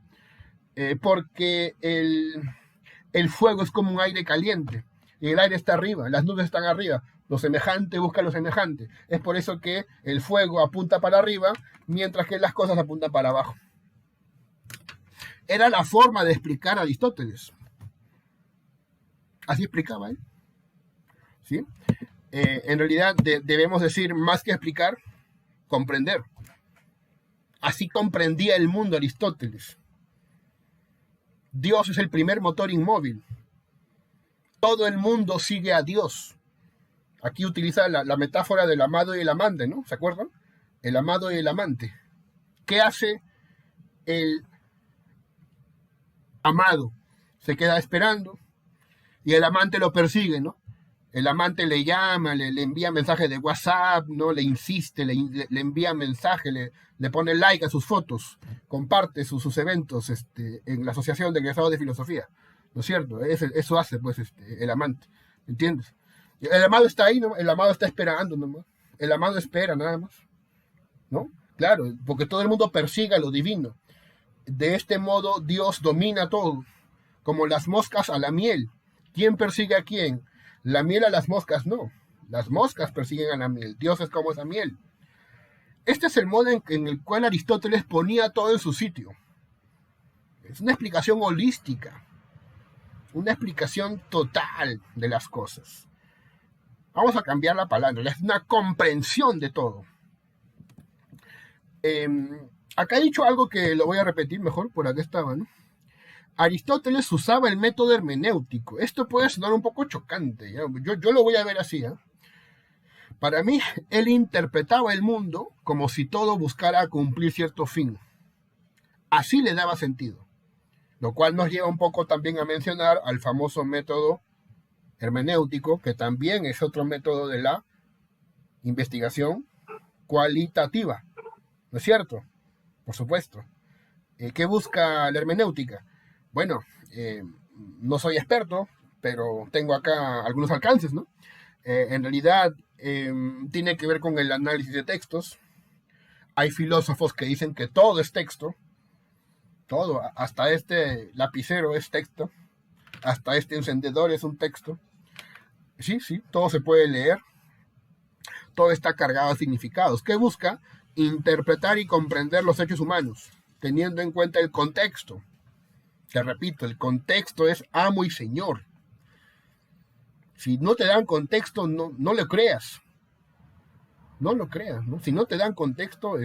Porque el fuego es como un aire caliente. Y el aire está arriba, las nubes están arriba. Lo semejante busca lo semejante. Es por eso que el fuego apunta para arriba, mientras que las cosas apuntan para abajo. Era la forma de explicar a Aristóteles. Así explicaba él. ¿Sí? En realidad debemos decir, más que explicar, comprender. Así comprendía el mundo Aristóteles. Dios es el primer motor inmóvil. Todo el mundo sigue a Dios. Aquí utiliza la metáfora del amado y el amante, ¿no? ¿Se acuerdan? El amado y el amante. ¿Qué hace el amado? Se queda esperando y el amante lo persigue, ¿no? El amante le llama, le envía mensajes de WhatsApp, ¿no? Le insiste, le envía mensajes, le pone like a sus fotos, comparte sus eventos en la Asociación de Egresados de Filosofía, ¿no es cierto? Eso hace, pues, el amante, ¿entiendes? El amado está ahí, ¿no? El amado está esperando nomás. El amado espera nada más, ¿no? Claro, porque todo el mundo persiga lo divino. De este modo Dios domina todo, como las moscas a la miel. ¿Quién persigue a quién? La miel a las moscas no. Las moscas persiguen a la miel. Dios es como esa miel. Este es el modo en el cual Aristóteles ponía todo en su sitio. Es una explicación holística. Una explicación total de las cosas. Vamos a cambiar la palabra. Es una comprensión de todo. Acá he dicho algo que lo voy a repetir mejor. Por acá estaba, ¿no? Aristóteles usaba el método hermenéutico. Esto puede sonar un poco chocante. ¿Ya? Yo lo voy a ver así. ¿Eh? Para mí, él interpretaba el mundo como si todo buscara cumplir cierto fin. Así le daba sentido. Lo cual nos lleva un poco también a mencionar al famoso método hermenéutico, que también es otro método de la investigación cualitativa. ¿No es cierto? Por supuesto. ¿Qué busca la hermenéutica? Bueno, no soy experto, pero tengo acá algunos alcances, ¿no? En realidad tiene que ver con el análisis de textos. Hay filósofos que dicen que todo es texto, todo, hasta este lapicero es texto, hasta este encendedor es un texto. Sí, todo se puede leer, todo está cargado de significados. ¿Qué busca? Interpretar y comprender los hechos humanos, teniendo en cuenta el contexto. Te repito, el contexto es amo y señor. Si no te dan contexto, no lo creas. No lo creas, ¿no? Si no te dan contexto,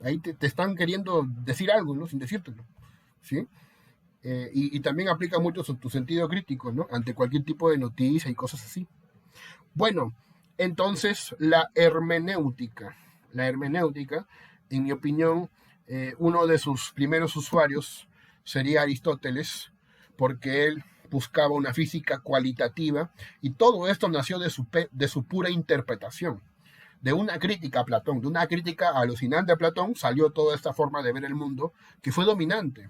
ahí te están queriendo decir algo, ¿no? Sin decírtelo, ¿sí? y también aplica mucho tu sentido crítico, ¿no? Ante cualquier tipo de noticia y cosas así. Bueno, entonces la hermenéutica. La hermenéutica, en mi opinión, uno de sus primeros usuarios sería Aristóteles, porque él buscaba una física cualitativa y todo esto nació de su pura interpretación, de una crítica a Platón, de una crítica alucinante a Platón, salió toda esta forma de ver el mundo que fue dominante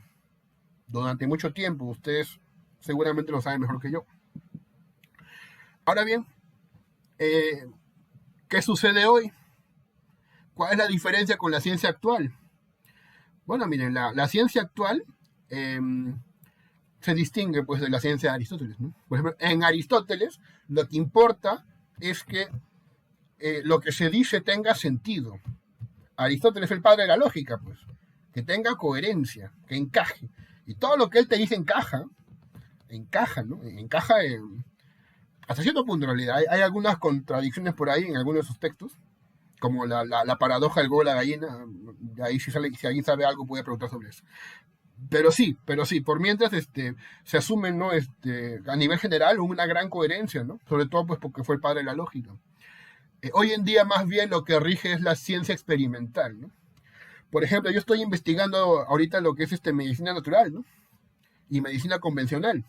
durante mucho tiempo. Ustedes seguramente lo saben mejor que yo. Ahora bien, ¿qué sucede hoy? ¿Cuál es la diferencia con la ciencia actual? Bueno, miren, la ciencia actual se distingue pues de la ciencia de Aristóteles, ¿no? Por ejemplo, en Aristóteles lo que importa es que lo que se dice tenga sentido. Aristóteles es el padre de la lógica, pues, que tenga coherencia, que encaje. Y todo lo que él te dice encaja, ¿no? Encaja hasta cierto punto en realidad. Hay algunas contradicciones por ahí en algunos de sus textos, como la paradoja del huevo y la gallina. De ahí si alguien sabe algo puede preguntar sobre eso. Pero sí, por mientras se asume, ¿no? A nivel general una gran coherencia, ¿no? Sobre todo pues porque fue el padre de la lógica. Hoy en día más bien lo que rige es la ciencia experimental, ¿no? Por ejemplo, yo estoy investigando ahorita lo que es medicina natural, ¿no? Y medicina convencional.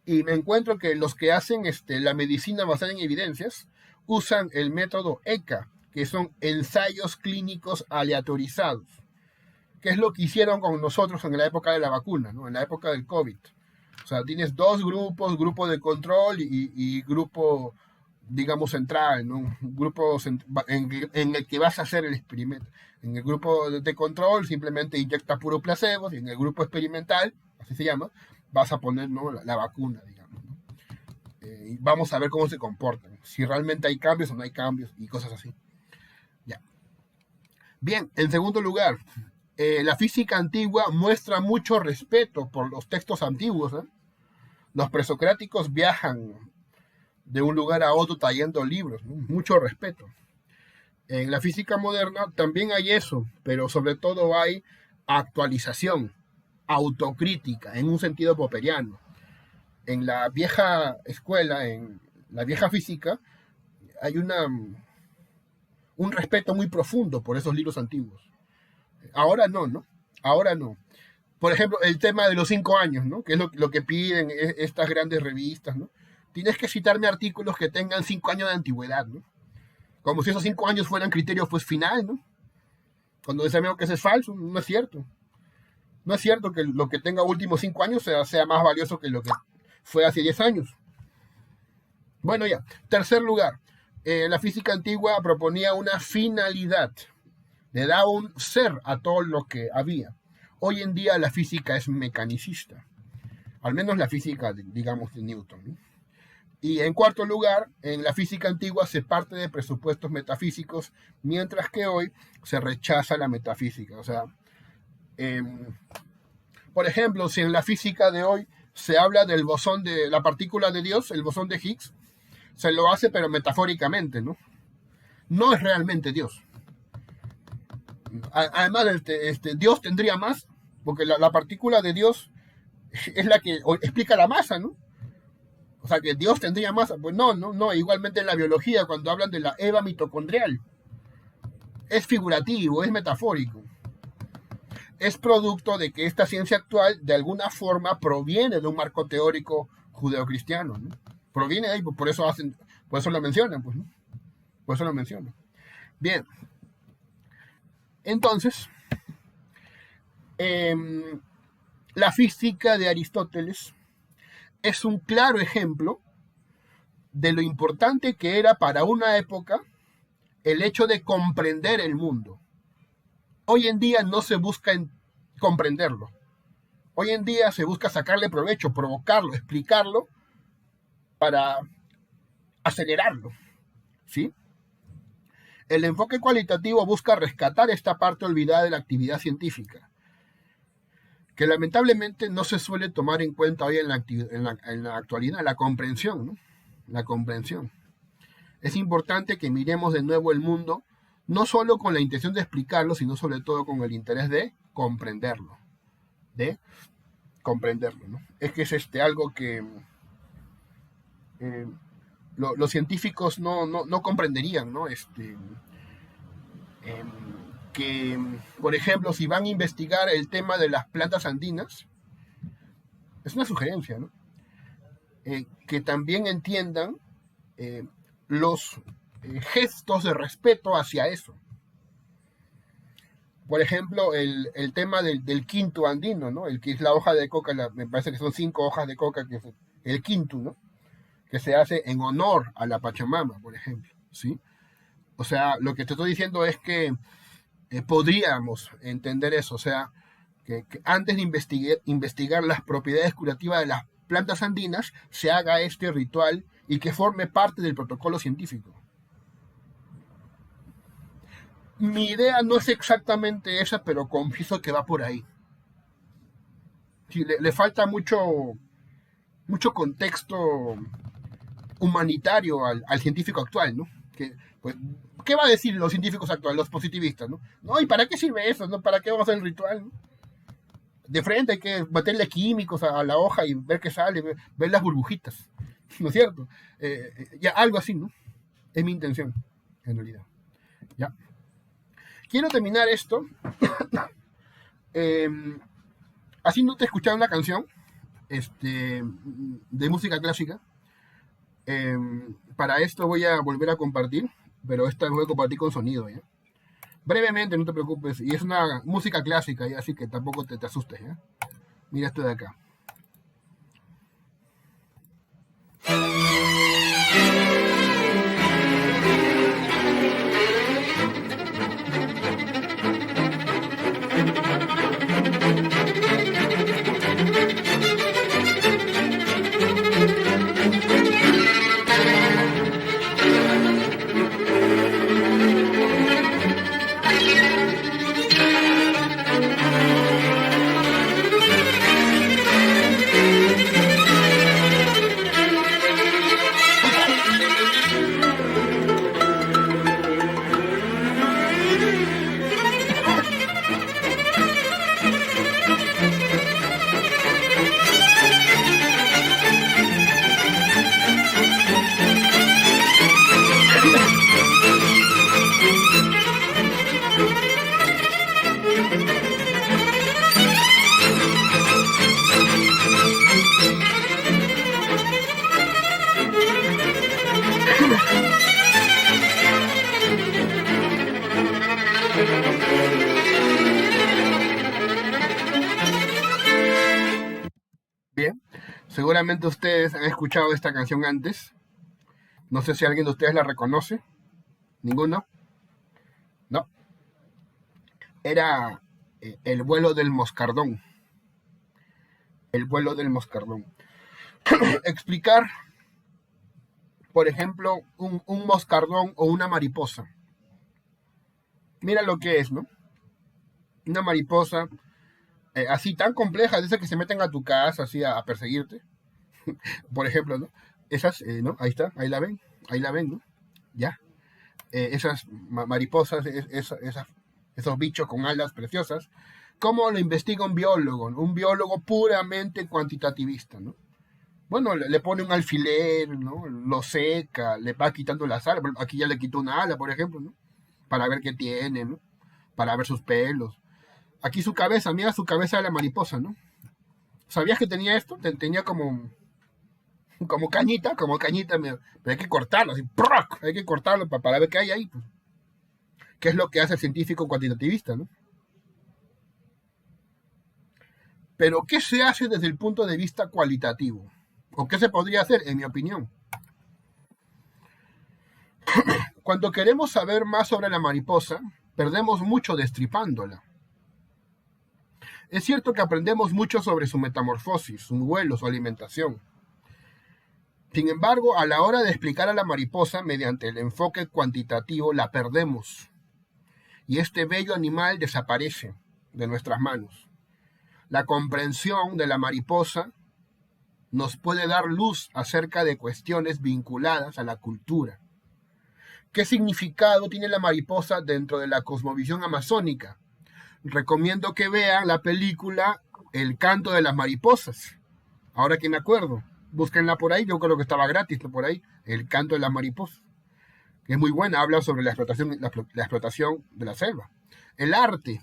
Y me encuentro que los que hacen la medicina basada en evidencias usan el método ECA, que son ensayos clínicos aleatorizados, que es lo que hicieron con nosotros en la época de la vacuna, ¿no? En la época del COVID. O sea, tienes dos grupos, grupo de control y grupo, digamos, central, ¿no? Un grupo en el que vas a hacer el experimento. En el grupo de control simplemente inyecta puro placebo, y en el grupo experimental, así se llama, vas a poner, ¿no? la vacuna, digamos, ¿no? Y vamos a ver cómo se comportan, si realmente hay cambios o no hay cambios y cosas así. Ya. Bien, en segundo lugar, la física antigua muestra mucho respeto por los textos antiguos, ¿eh? Los presocráticos viajan de un lugar a otro trayendo libros, ¿no? Mucho respeto. En la física moderna también hay eso, pero sobre todo hay actualización, autocrítica, en un sentido popperiano. En la vieja escuela, en la vieja física, hay un respeto muy profundo por esos libros antiguos. Ahora no, ¿no? Ahora no. Por ejemplo, el tema de los 5 años, ¿no? Que es lo que piden estas grandes revistas, ¿no? Tienes que citarme artículos que tengan 5 años de antigüedad, ¿no? Como si esos 5 años fueran criterios, pues, final, ¿no? Cuando sabemos que eso es falso, no es cierto. No es cierto que lo que tenga últimos 5 años sea más valioso que lo que fue hace 10 años. Bueno, ya. Tercer lugar, la física antigua proponía una finalidad. Le da un ser a todo lo que había. Hoy en día la física es mecanicista. Al menos la física, digamos, de Newton, ¿no? Y en cuarto lugar, en la física antigua se parte de presupuestos metafísicos, mientras que hoy se rechaza la metafísica. O sea, por ejemplo, si en la física de hoy se habla del bosón de la partícula de Dios, el bosón de Higgs, se lo hace pero metafóricamente, ¿no? No es realmente Dios. Además, Dios tendría más, porque la partícula de Dios es la que explica la masa, ¿no? O sea, que Dios tendría masa. Pues no. Igualmente en la biología, cuando hablan de la Eva mitocondrial, es figurativo, es metafórico. Es producto de que esta ciencia actual, de alguna forma, proviene de un marco teórico judeocristiano, ¿no? Proviene de ahí, por eso lo mencionan, pues, ¿no? Por eso lo mencionan. Bien. Entonces, la física de Aristóteles es un claro ejemplo de lo importante que era para una época el hecho de comprender el mundo. Hoy en día no se busca comprenderlo. Hoy en día se busca sacarle provecho, provocarlo, explicarlo para acelerarlo, ¿sí? El enfoque cualitativo busca rescatar esta parte olvidada de la actividad científica, que lamentablemente no se suele tomar en cuenta hoy en la actualidad, la comprensión, ¿no? La comprensión. Es importante que miremos de nuevo el mundo, no solo con la intención de explicarlo, sino sobre todo con el interés de comprenderlo, de comprenderlo, ¿no? Es que es algo que los científicos no comprenderían, ¿no? Em, que, por ejemplo, si van a investigar el tema de las plantas andinas, es una sugerencia, ¿no? Que también entiendan los gestos de respeto hacia eso. Por ejemplo, el tema del quinto andino, ¿no? El que es la hoja de coca, me parece que son 5 hojas de coca, que es el quinto, ¿no? Que se hace en honor a la Pachamama, por ejemplo, ¿sí? O sea, lo que te estoy diciendo es que podríamos entender eso, o sea, que antes de investigar las propiedades curativas de las plantas andinas, se haga este ritual y que forme parte del protocolo científico. Mi idea no es exactamente esa, pero confieso que va por ahí. Sí, le falta mucho contexto humanitario al científico actual, ¿no? Pues, ¿qué va a decir los científicos actuales, los positivistas, ¿no? No, ¿y para qué sirve eso? ¿No? ¿Para qué vamos a hacer el ritual? ¿No? De frente hay que meterle químicos a la hoja y ver qué sale, ver las burbujitas, ¿no es cierto? Ya algo así, ¿no? Es mi intención, en realidad. Ya. Quiero terminar esto haciéndote escuchar una canción de música clásica. Para esto voy a volver a compartir, pero esta voy a compartir con sonido, ¿ya? Brevemente, no te preocupes, y es una música clásica, ¿ya? Así que tampoco te asustes, ¿ya? Mira esto de acá. Bien, seguramente ustedes han escuchado esta canción antes. No sé si alguien de ustedes la reconoce. ¿Ninguno? No. Era El vuelo del moscardón. El vuelo del moscardón. Explicar, por ejemplo, un moscardón o una mariposa. Mira lo que es, ¿no? Una mariposa así tan compleja, de esas que se meten a tu casa así a perseguirte. Por ejemplo, ¿no? Esas, ¿no? Ahí está, ahí la ven, ¿no? Ya. Esas mariposas, esos bichos con alas preciosas, ¿cómo lo investiga un biólogo? Un biólogo puramente cuantitativista, ¿no? Bueno, le pone un alfiler, ¿no? Lo seca, le va quitando las alas. Aquí ya le quitó una ala, por ejemplo, ¿no? Para ver qué tiene, ¿no? Para ver sus pelos. Aquí su cabeza, mira su cabeza de la mariposa, ¿no? ¿Sabías que tenía esto? Tenía como cañita, pero hay que cortarlo, así, ¡proc! Hay que cortarlo para ver qué hay ahí, pues. ¿Qué es lo que hace el científico cuantitativista, ¿no? Pero, ¿qué se hace desde el punto de vista cualitativo? ¿O qué se podría hacer, en mi opinión? Cuando queremos saber más sobre la mariposa, perdemos mucho destripándola. Es cierto que aprendemos mucho sobre su metamorfosis, su vuelo, su alimentación. Sin embargo, a la hora de explicar a la mariposa mediante el enfoque cuantitativo, la perdemos. Y este bello animal desaparece de nuestras manos. La comprensión de la mariposa nos puede dar luz acerca de cuestiones vinculadas a la cultura. ¿Qué significado tiene la mariposa dentro de la cosmovisión amazónica? Recomiendo que vean la película El canto de las mariposas. Ahora que me acuerdo, búsquenla por ahí, yo creo que estaba gratis por ahí. El canto de las mariposas, que es muy buena, habla sobre la explotación de la selva. El arte.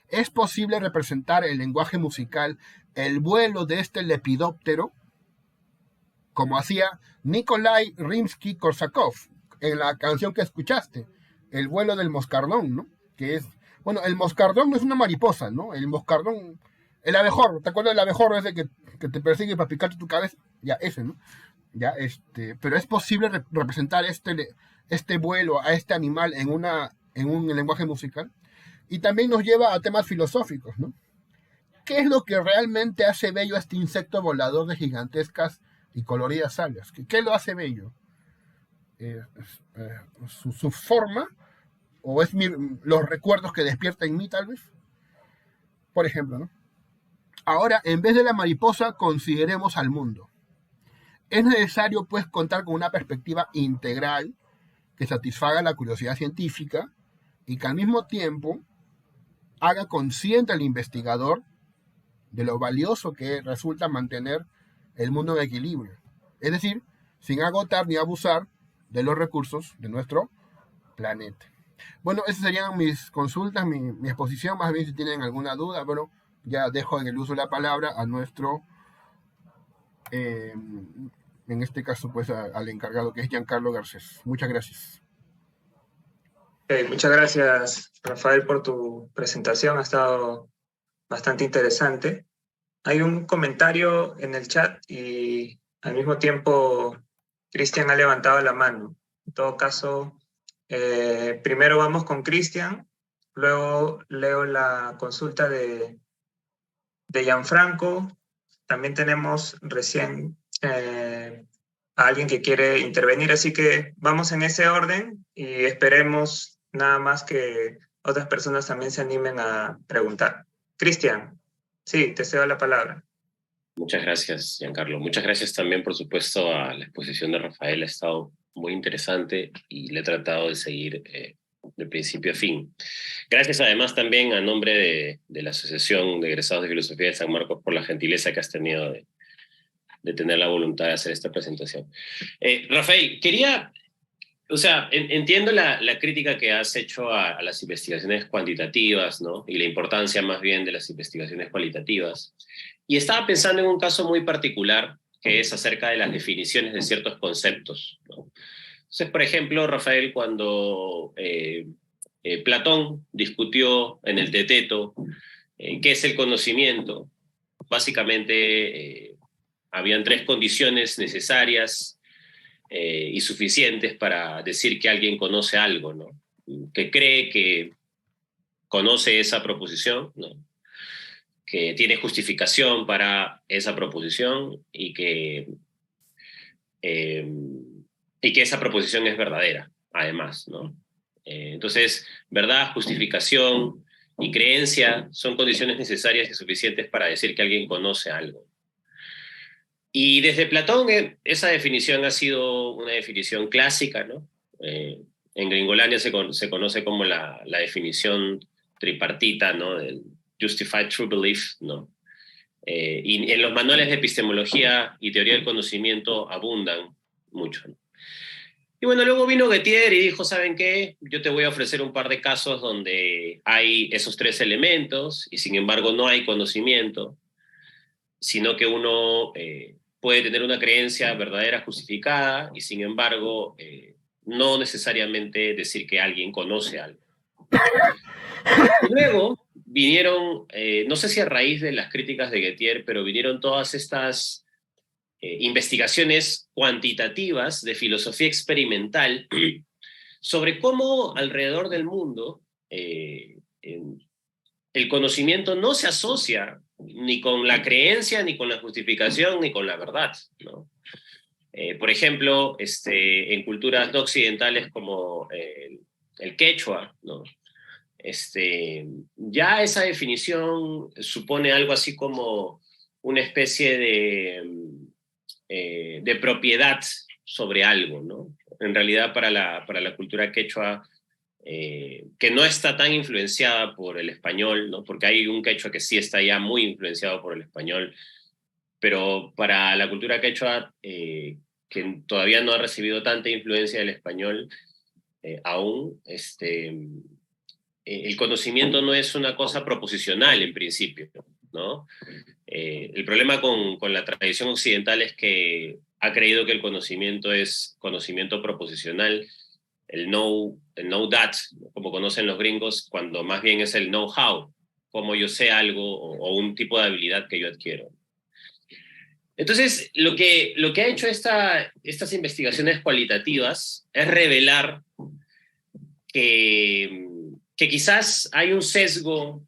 ¿Es posible representar el lenguaje musical, el vuelo de este lepidóptero, como hacía Nikolai Rimsky-Korsakov en la canción que escuchaste, El vuelo del moscardón, ¿no? Que es, bueno, el moscardón no es una mariposa, ¿no? El moscardón, el abejorro, ¿te acuerdas del abejorro ese que te persigue para picarte tu cabeza? Ya, ese, ¿no? Ya, pero es posible representar este vuelo a este animal en un lenguaje musical. Y también nos lleva a temas filosóficos, ¿no? ¿Qué es lo que realmente hace bello a este insecto volador de gigantescas y coloridas alas? ¿Qué lo hace bello? ¿Su forma? ¿O es los recuerdos que despierta en mí, tal vez? Por ejemplo, ¿no? Ahora, en vez de la mariposa, consideremos al mundo. Es necesario, pues, contar con una perspectiva integral que satisfaga la curiosidad científica y que al mismo tiempo haga consciente al investigador de lo valioso que resulta mantener el mundo en equilibrio. Es decir, sin agotar ni abusar de los recursos de nuestro planeta. Bueno, esas serían mis consultas, mi exposición. Más bien, si tienen alguna duda, bueno, ya dejo en el uso de la palabra a nuestro, en este caso, pues al encargado, que es Giancarlo Garcés. Muchas gracias. Muchas gracias, Rafael, por tu presentación. Ha estado bastante interesante. Hay un comentario en el chat y al mismo tiempo Cristian ha levantado la mano. En todo caso, primero vamos con Cristian, luego leo la consulta de Gianfranco. También tenemos recién a alguien que quiere intervenir, así que vamos en ese orden y esperemos nada más que otras personas también se animen a preguntar. Cristian, sí, te cedo la palabra. Muchas gracias, Giancarlo. Muchas gracias también, por supuesto, a la exposición de Rafael. Ha estado muy interesante y le he tratado de seguir de principio a fin. Gracias además también a nombre de la Asociación de Egresados de Filosofía de San Marcos por la gentileza que has tenido de tener la voluntad de hacer esta presentación. Rafael, quería... O sea, entiendo la crítica que has hecho a las investigaciones cuantitativas, ¿no? Y la importancia más bien de las investigaciones cualitativas. Y estaba pensando en un caso muy particular, que es acerca de las definiciones de ciertos conceptos, ¿no? Entonces, por ejemplo, Rafael, cuando Platón discutió en el Teteto qué es el conocimiento, básicamente habían tres condiciones necesarias y suficientes para decir que alguien conoce algo, ¿no? Que cree que conoce esa proposición, ¿no? Que tiene justificación para esa proposición y que esa proposición es verdadera, además, ¿no? Entonces, verdad, justificación y creencia son condiciones necesarias y suficientes para decir que alguien conoce algo. Y desde Platón esa definición ha sido una definición clásica, ¿no? En Gringolandia se conoce como la definición tripartita, ¿no? Del Justified True Belief, ¿no? Y en los manuales de epistemología y teoría del conocimiento abundan mucho, ¿no? Y bueno, luego vino Gettier y dijo, ¿saben qué? Yo te voy a ofrecer un par de casos donde hay esos tres elementos y sin embargo no hay conocimiento, sino que uno puede tener una creencia verdadera, justificada, y sin embargo no necesariamente decir que alguien conoce algo. Y luego vinieron, no sé si a raíz de las críticas de Gettier, pero vinieron todas estas investigaciones cuantitativas de filosofía experimental sobre cómo alrededor del mundo el conocimiento no se asocia ni con la creencia, ni con la justificación, ni con la verdad, ¿no? Por ejemplo, en culturas no occidentales como el quechua, ¿no? Ya esa definición supone algo así como una especie de propiedad sobre algo, ¿no? En realidad, para la cultura quechua, que no está tan influenciada por el español, ¿no? Porque hay un quechua que sí está ya muy influenciado por el español, pero para la cultura quechua, que todavía no ha recibido tanta influencia del español aún, el conocimiento no es una cosa proposicional en principio, ¿no? El problema con la tradición occidental es que ha creído que el conocimiento es conocimiento proposicional, el know that, como conocen los gringos, cuando más bien es el know-how, como yo sé algo o un tipo de habilidad que yo adquiero. Entonces, lo que ha hecho estas investigaciones cualitativas es revelar que quizás hay un sesgo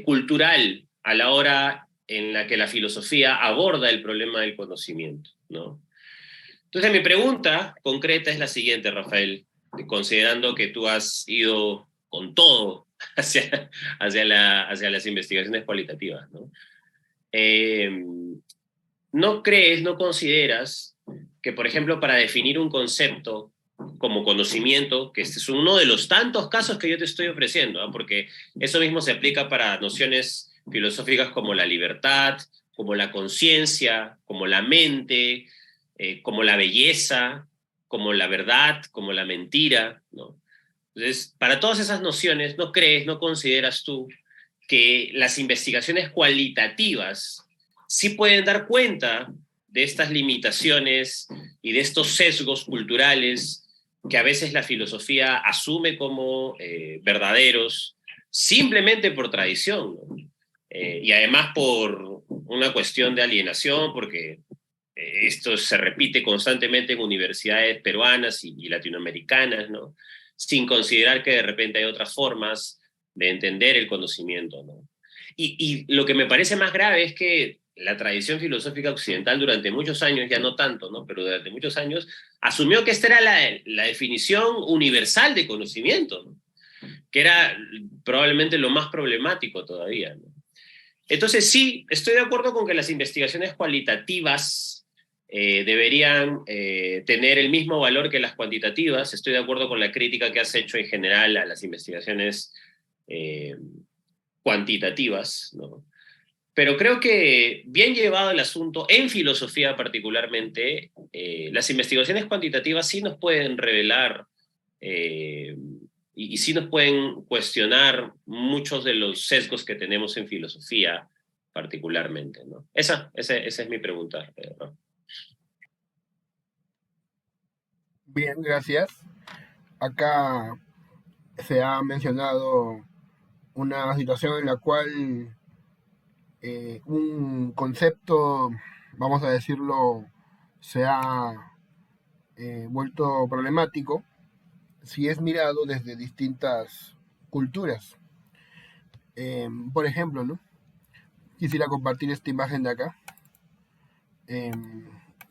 cultural a la hora en la que la filosofía aborda el problema del conocimiento, ¿no? Entonces, mi pregunta concreta es la siguiente, Rafael, considerando que tú has ido con todo hacia las investigaciones cualitativas, ¿no? ¿No crees, no consideras que, por ejemplo, para definir un concepto como conocimiento, que este es uno de los tantos casos que yo te estoy ofreciendo, ¿eh? Porque eso mismo se aplica para nociones filosóficas como la libertad, como la conciencia, como la mente, como la belleza, como la verdad, como la mentira, ¿no? Entonces, para todas esas nociones, ¿no crees, no consideras tú que las investigaciones cualitativas sí pueden dar cuenta de estas limitaciones y de estos sesgos culturales que a veces la filosofía asume como verdaderos simplemente por tradición, ¿no? Y además por una cuestión de alienación, porque esto se repite constantemente en universidades peruanas y latinoamericanas, ¿no? Sin considerar que de repente hay otras formas de entender el conocimiento, ¿no? Y lo que me parece más grave es que la tradición filosófica occidental durante muchos años, ya no tanto, ¿no? Pero durante muchos años, asumió que esta era la definición universal de conocimiento, ¿no? Que era probablemente lo más problemático todavía, ¿no? Entonces sí, estoy de acuerdo con que las investigaciones cualitativas deberían tener el mismo valor que las cuantitativas. Estoy de acuerdo con la crítica que has hecho en general a las investigaciones eh, cuantitativas, ¿no? Pero creo que bien llevado el asunto, en filosofía particularmente, las investigaciones cuantitativas sí nos pueden revelar eh, y sí nos pueden cuestionar muchos de los sesgos que tenemos en filosofía particularmente, ¿no? Esa es mi pregunta, ¿no? Bien, gracias. Acá se ha mencionado una situación en la cual un concepto, vamos a decirlo, se ha vuelto problemático si es mirado desde distintas culturas. Por ejemplo, ¿no? Quisiera compartir esta imagen de acá, eh,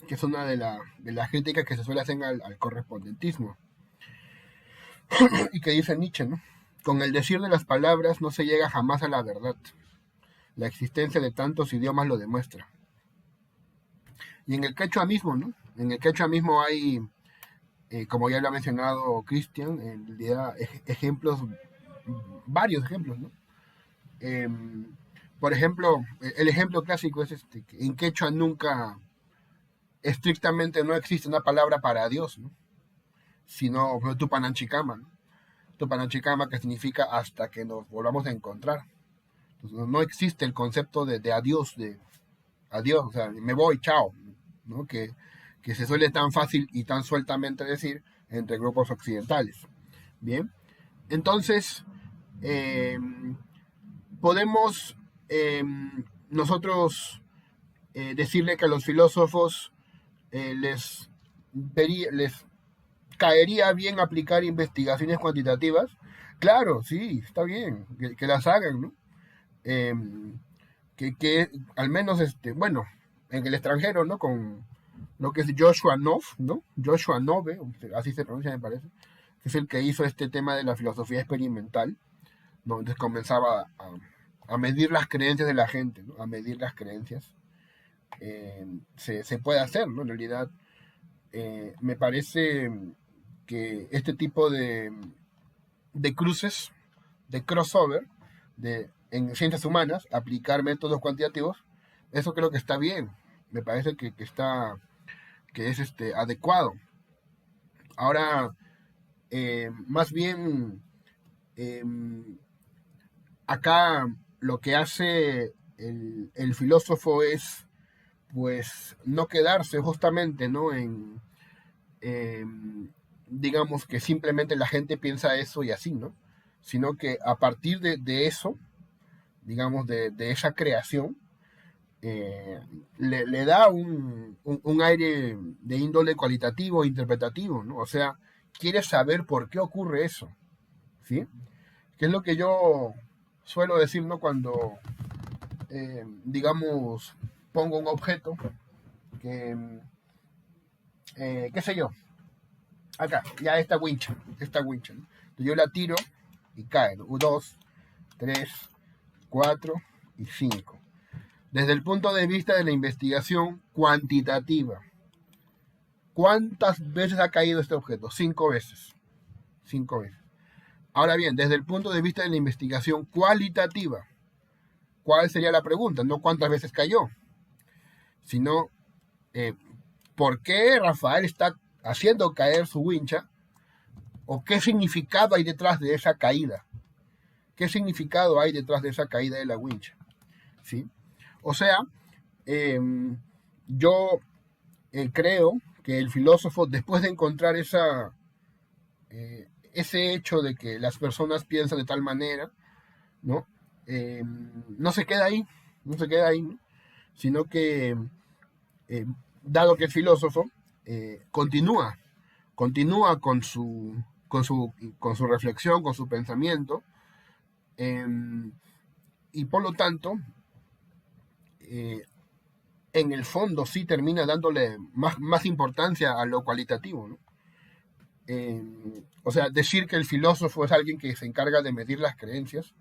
que es una de las críticas que se suele hacer al correspondentismo, y que dice Nietzsche, ¿no? Con el decir de las palabras no se llega jamás a la verdad. La existencia de tantos idiomas lo demuestra. Y en el quechua mismo, ¿no? En el quechua mismo hay, como ya lo ha mencionado Cristian, en realidad ejemplos, varios ejemplos, ¿no? Eh, por ejemplo, el ejemplo clásico es este, que en quechua nunca, estrictamente no existe una palabra para Dios, ¿no? Sino Tupananchikama, ¿no? Tupananchikama, que significa hasta que nos volvamos a encontrar. Entonces, no existe el concepto de adiós, de adiós, o sea, me voy, chao, ¿no? Que se suele tan fácil y tan sueltamente decir entre grupos occidentales. Bien, entonces, eh, podemos nosotros decirle que a los filósofos les caería bien aplicar investigaciones cuantitativas. Claro, sí, está bien, que las hagan, ¿no? Eh, que al menos, bueno, en el extranjero, ¿no? Con lo que es Joshua Knopf, ¿no? Joshua Nove, así se pronuncia, me parece, que es el que hizo este tema de la filosofía experimental, ¿no? Entonces comenzaba a medir las creencias de la gente, ¿no? A medir las creencias. Se puede hacer, ¿no? En realidad, me parece que este tipo de cruces, de crossover, en ciencias humanas, aplicar métodos cuantitativos, eso creo que está bien. Me parece que es adecuado. Ahora, más bien, eh, acá lo que hace el filósofo es, pues, no quedarse justamente, ¿no? Digamos que simplemente la gente piensa eso y así, ¿no? Sino que a partir de eso, digamos, de esa creación, le da un aire de índole cualitativo, interpretativo, ¿no? O sea, quiere saber por qué ocurre eso, ¿sí? Que es lo que yo suelo decir, ¿no? Cuando, digamos, pongo un objeto que, qué sé yo, acá, ya esta wincha, ¿no? Entonces yo la tiro y cae, ¿no? 2, 3, 4 y 5. Desde el punto de vista de la investigación cuantitativa, ¿cuántas veces ha caído este objeto? 5 veces. 5 veces. Ahora bien, desde el punto de vista de la investigación cualitativa, ¿cuál sería la pregunta? No cuántas veces cayó, sino por qué Rafael está haciendo caer su wincha, o qué significado hay detrás de esa caída. ¿Qué significado hay detrás de esa caída de la wincha? ¿Sí? O sea, yo creo que el filósofo, después de encontrar ese hecho de que las personas piensan de tal manera, ¿no? No se queda ahí, ¿no? Sino que, dado que es filósofo, continúa con su reflexión, con su pensamiento, y por lo tanto, en el fondo sí termina dándole más importancia a lo cualitativo, ¿no? O sea, decir que el filósofo es alguien que se encarga de medir las creencias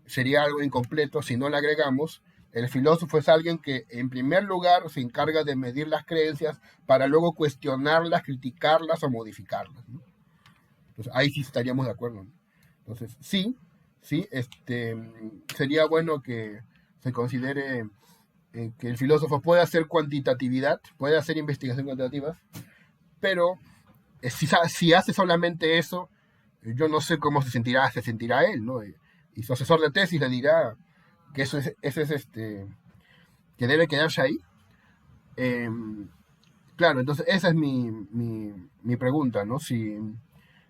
sería algo incompleto si no le agregamos: el filósofo es alguien que en primer lugar se encarga de medir las creencias para luego cuestionarlas, criticarlas o modificarlas, ¿no? Entonces ahí sí estaríamos de acuerdo, ¿no? Entonces sí, sería bueno que se considere que el filósofo puede hacer cuantitatividad, puede hacer investigación cuantitativa, pero si hace solamente eso, yo no sé cómo se sentirá él, ¿no? Y su asesor de tesis le dirá que eso es que debe quedarse ahí. Claro, entonces esa es mi pregunta, ¿no? Si,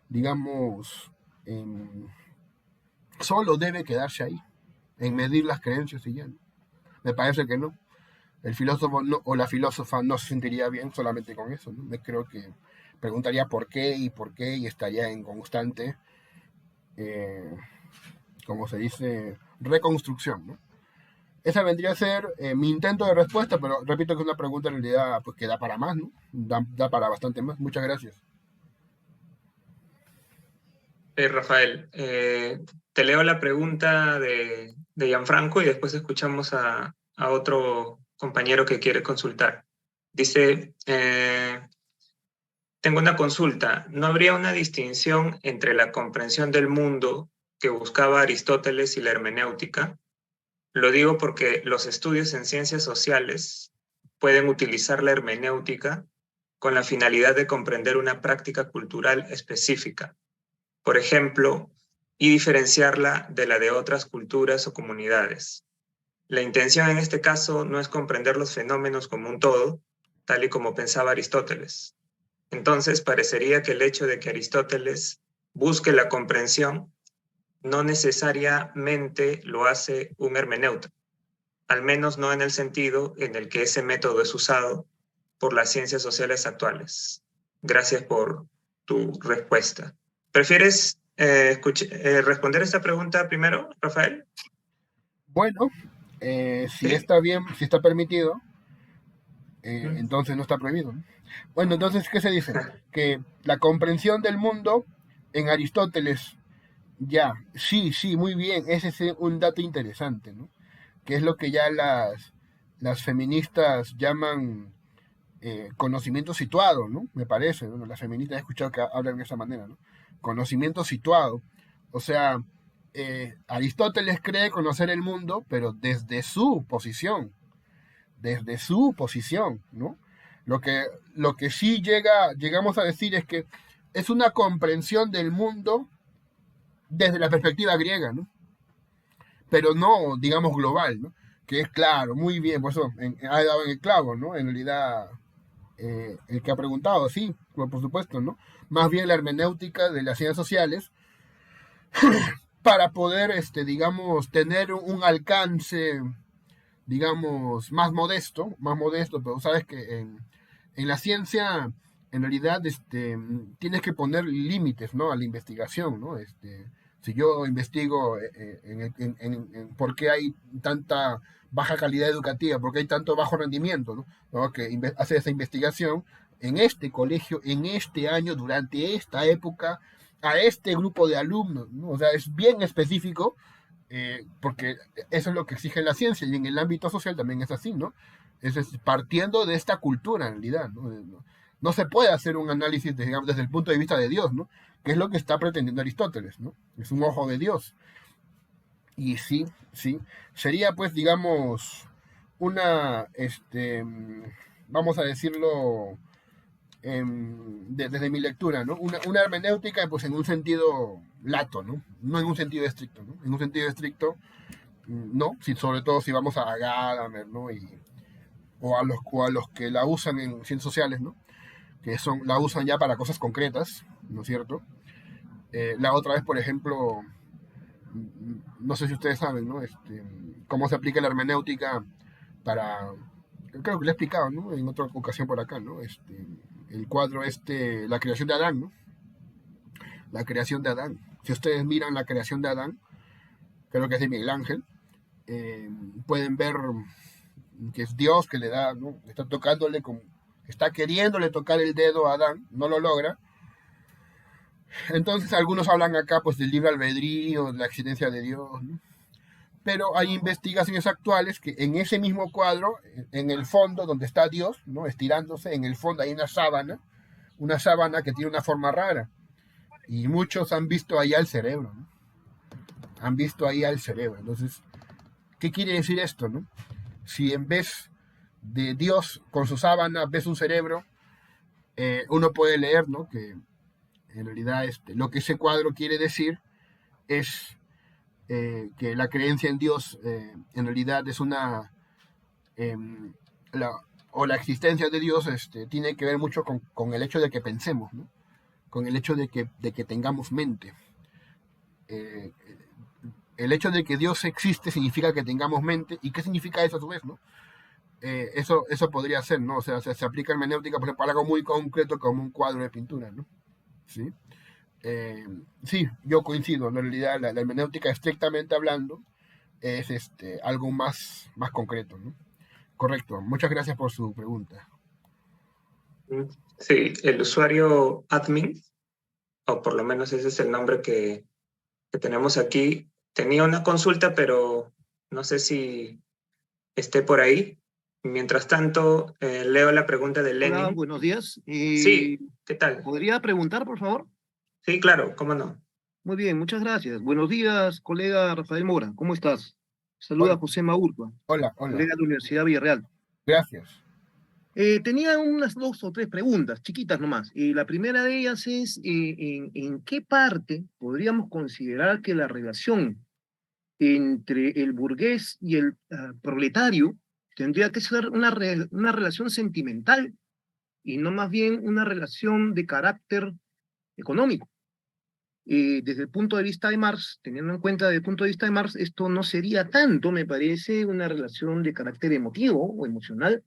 digamos, solo debe quedarse ahí, en medir las creencias y ya, ¿no? Me parece que no. El filósofo o la filósofa no se sentiría bien solamente con eso, ¿no? Me creo que preguntaría por qué y estaría en constante, como se dice, reconstrucción, ¿no? Esa vendría a ser mi intento de respuesta, pero repito que es una pregunta en realidad pues, que da para más, ¿no? Da para bastante más. Muchas gracias. Rafael, te leo la pregunta de Gianfranco y después escuchamos a otro compañero que quiere consultar. Dice, tengo una consulta. ¿No habría una distinción entre la comprensión del mundo que buscaba Aristóteles y la hermenéutica? Lo digo porque los estudios en ciencias sociales pueden utilizar la hermenéutica con la finalidad de comprender una práctica cultural específica, por ejemplo, y diferenciarla de la de otras culturas o comunidades. La intención en este caso no es comprender los fenómenos como un todo, tal y como pensaba Aristóteles. Entonces, parecería que el hecho de que Aristóteles busque la comprensión no necesariamente lo hace un hermeneuta, al menos no en el sentido en el que ese método es usado por las ciencias sociales actuales. Gracias por tu respuesta. ¿Prefieres responder esta pregunta primero, Rafael? Bueno, si Sí. está bien, si está permitido, entonces no está prohibido, ¿no? Bueno, entonces, ¿qué se dice? Que la comprensión del mundo en Aristóteles, ya, sí, muy bien, ese es un dato interesante, ¿no? Que es lo que ya las feministas llaman conocimiento situado, ¿no? Me parece, ¿no? Las feministas he escuchado que hablan de esa manera, ¿no? Conocimiento situado. O sea, Aristóteles cree conocer el mundo, pero desde su posición, ¿no? Lo que sí llegamos a decir es que es una comprensión del mundo desde la perspectiva griega, ¿no? Pero no, digamos, global, ¿no? Que es claro, muy bien, por eso ha dado en el clavo, ¿no? En realidad, el que ha preguntado, sí, por supuesto, ¿no? Más bien la hermenéutica de las ciencias sociales para poder, digamos, tener un alcance, digamos, más modesto, pero sabes que en la ciencia, en realidad, tienes que poner límites, ¿no? A la investigación, ¿no? Si yo investigo por qué hay tanta baja calidad educativa, por qué hay tanto bajo rendimiento, ¿no? Tengo que hacer esa investigación en este colegio, en este año, durante esta época, a este grupo de alumnos, ¿no? O sea, es bien específico, porque eso es lo que exige la ciencia, y en el ámbito social también es así, ¿no? Es partiendo de esta cultura, en realidad, ¿no? No se puede hacer un análisis, digamos, desde el punto de vista de Dios, ¿no? Que es lo que está pretendiendo Aristóteles, ¿no? Es un ojo de Dios. Y sí, sí, sería pues, digamos, una, vamos a decirlo, desde mi lectura, ¿no? Una hermenéutica, pues en un sentido lato, ¿no? No en un sentido estricto, ¿no? En un sentido estricto, no, si, sobre todo si vamos a Gadamer, ¿no? O a los que la usan en ciencias sociales, ¿no? Que la usan ya para cosas concretas, ¿no es cierto? La otra vez, por ejemplo, no sé si ustedes saben, ¿no? Cómo se aplica la hermenéutica para, creo que lo he explicado, ¿no? En otra ocasión por acá, ¿no? El cuadro la creación de Adán, ¿no? La creación de Adán. Si ustedes miran la creación de Adán, creo que es de Miguel Ángel, pueden ver que es Dios que le da, ¿no? Está tocándole, está queriéndole tocar el dedo a Adán, no lo logra. Entonces algunos hablan acá pues del libre albedrío, de la existencia de Dios, ¿no? Pero hay investigaciones actuales que en ese mismo cuadro, en el fondo donde está Dios, ¿no? Estirándose, en el fondo hay una sábana que tiene una forma rara. Y muchos han visto ahí al cerebro, ¿no? Han visto ahí al cerebro. Entonces, ¿qué quiere decir esto, no? Si en vez de Dios con su sábana ves un cerebro, uno puede leer, ¿no? Que en realidad lo que ese cuadro quiere decir es que la creencia en Dios en realidad es la existencia de Dios tiene que ver mucho con el hecho de que pensemos, ¿no? Con el hecho de que tengamos mente. El hecho de que Dios existe significa que tengamos mente. ¿Y qué significa eso a su vez, no? Eso podría ser, ¿no? O sea, se aplica hermenéutica, por ejemplo, para algo muy concreto como un cuadro de pintura, ¿no? ¿Sí? Sí, yo coincido. En realidad, la hermenéutica, estrictamente hablando, es algo más concreto, ¿no? Correcto. Muchas gracias por su pregunta. Sí, el usuario admin, o por lo menos ese es el nombre que tenemos aquí, tenía una consulta, pero no sé si esté por ahí. Mientras tanto, leo la pregunta de Lenin. Hola, buenos días. Sí, ¿qué tal? ¿Podría preguntar, por favor? Sí, claro, cómo no. Muy bien, muchas gracias. Buenos días, colega Rafael Mora. ¿Cómo estás? Saluda Hola. a José Maurtua, Hola. colega de la Universidad Villarreal. Gracias. Tenía unas 2 o 3 preguntas, chiquitas nomás. La primera de ellas es, ¿en qué parte podríamos considerar que la relación entre el burgués y el proletario tendría que ser una relación sentimental y no más bien una relación de carácter económico? Desde el punto de vista de Marx, teniendo en cuenta desde el punto de vista de Marx, esto no sería tanto, me parece, una relación de carácter emotivo o emocional,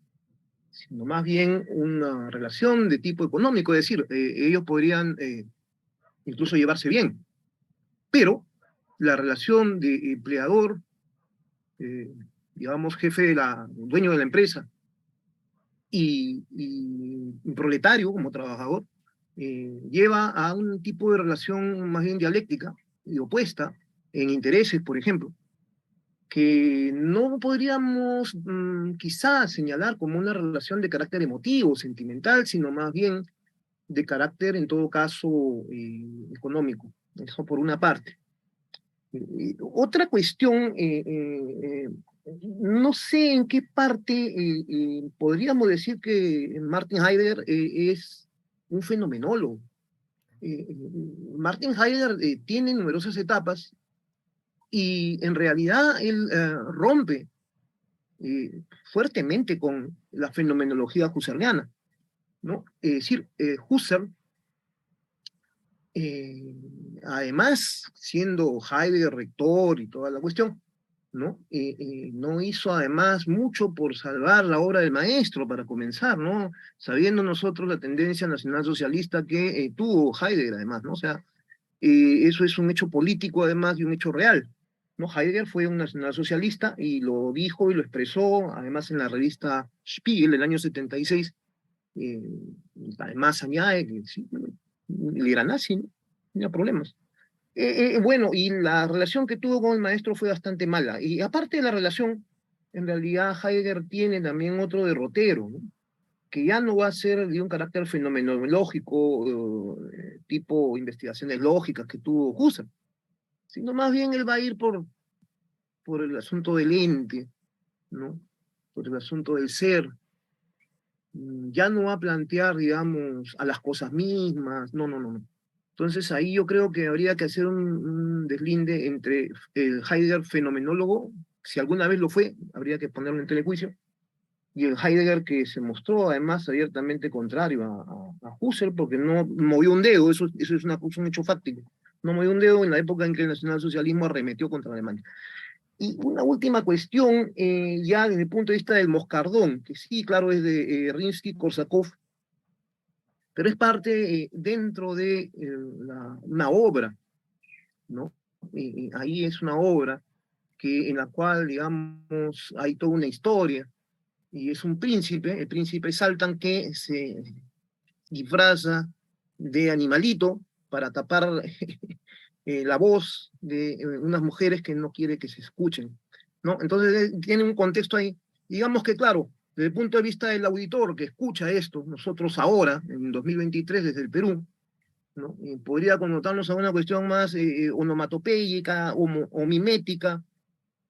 sino más bien una relación de tipo económico, es decir, ellos podrían incluso llevarse bien, pero la relación de empleador, eh, digamos, dueño de la empresa, y proletario como trabajador, lleva a un tipo de relación más bien dialéctica y opuesta en intereses, por ejemplo, que no podríamos quizás señalar como una relación de carácter emotivo, sentimental, sino más bien de carácter, en todo caso, económico. Eso por una parte. Otra cuestión, no sé en qué parte podríamos decir que Martin Heidegger es un fenomenólogo. Martin Heidegger tiene numerosas etapas y en realidad él rompe fuertemente con la fenomenología husserliana, ¿no? Es decir, Husserl, además, siendo Heidegger rector y toda la cuestión, ¿no? No hizo además mucho por salvar la obra del maestro, para comenzar, ¿no? Sabiendo nosotros la tendencia nacionalsocialista que tuvo Heidegger, además, ¿no? O sea, eso es un hecho político, además, y un hecho real, ¿no? Heidegger fue un nacionalsocialista y lo dijo y lo expresó, además, en la revista Spiegel, el año 76, eh, además añade que sí, él era nazi, ¿no? Tenía problemas. Bueno, y la relación que tuvo con el maestro fue bastante mala. Y aparte de la relación, en realidad Heidegger tiene también otro derrotero, ¿no? Que ya no va a ser de un carácter fenomenológico, tipo investigaciones lógicas que tuvo Husserl, sino más bien él va a ir por el asunto del ente, ¿no? Por el asunto del ser. Ya no va a plantear, digamos, a las cosas mismas, no, no, no, no. Entonces ahí yo creo que habría que hacer un deslinde entre el Heidegger fenomenólogo, si alguna vez lo fue, habría que ponerlo en telejuicio, y el Heidegger que se mostró además abiertamente contrario a Husserl, porque no movió un dedo, eso es un hecho fáctico, no movió un dedo en la época en que el nacionalsocialismo arremetió contra Alemania. Y una última cuestión, ya desde el punto de vista del moscardón, que sí, claro, es de Rimsky-Korsakov, pero es parte dentro de una obra, ¿no? Ahí es una obra en la cual, digamos, hay toda una historia, y es un príncipe, el príncipe Saltan, que se disfraza de animalito para tapar la voz de unas mujeres que no quiere que se escuchen, ¿no? Entonces tiene un contexto ahí. Digamos que, claro, desde el punto de vista del auditor que escucha esto, nosotros ahora, en 2023, desde el Perú, ¿no? Podría connotarnos a una cuestión más onomatopéyica o mimética,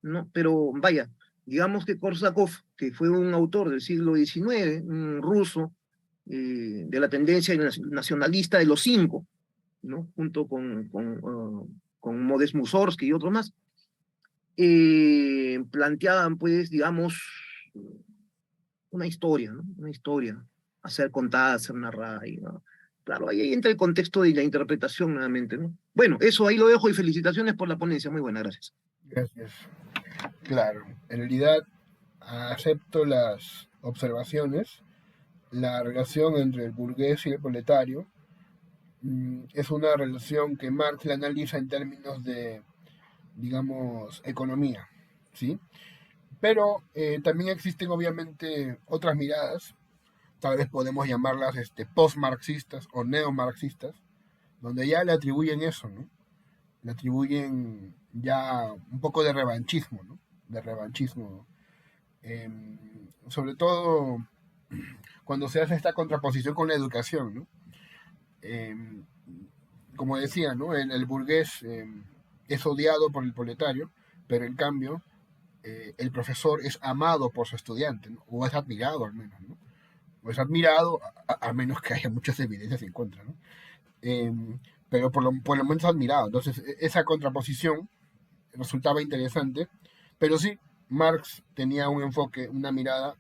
¿no? Pero vaya, digamos que Korsakov, que fue un autor del siglo XIX, un ruso, de la tendencia nacionalista de los cinco, ¿no? Junto con Modest Mussorgsky y otros más, planteaban, pues, digamos, una historia, ¿no? Una historia a ser contada, a ser narrada. Y, ¿no? Claro, ahí entra el contexto de la interpretación nuevamente, ¿no? Bueno, eso ahí lo dejo y felicitaciones por la ponencia. Muy buena, gracias. Gracias. Claro, en realidad acepto las observaciones. La relación entre el burgués y el proletario es una relación que Marx la analiza en términos de, digamos, economía, ¿sí? Pero también existen obviamente otras miradas, tal vez podemos llamarlas post-marxistas o neomarxistas, donde ya le atribuyen eso, ¿no? Le atribuyen ya un poco de revanchismo, ¿no? De revanchismo. Sobre todo cuando se hace esta contraposición con la educación, ¿no? Eh, Como decía, ¿no? El burgués es odiado por el proletario, pero en cambio el profesor es amado por su estudiante, ¿no? O es admirado al menos, ¿no? O es admirado a menos que haya muchas evidencias en contra, ¿no? Eh, pero por lo menos admirado. Entonces, esa contraposición resultaba interesante, pero sí, Marx tenía un enfoque, una mirada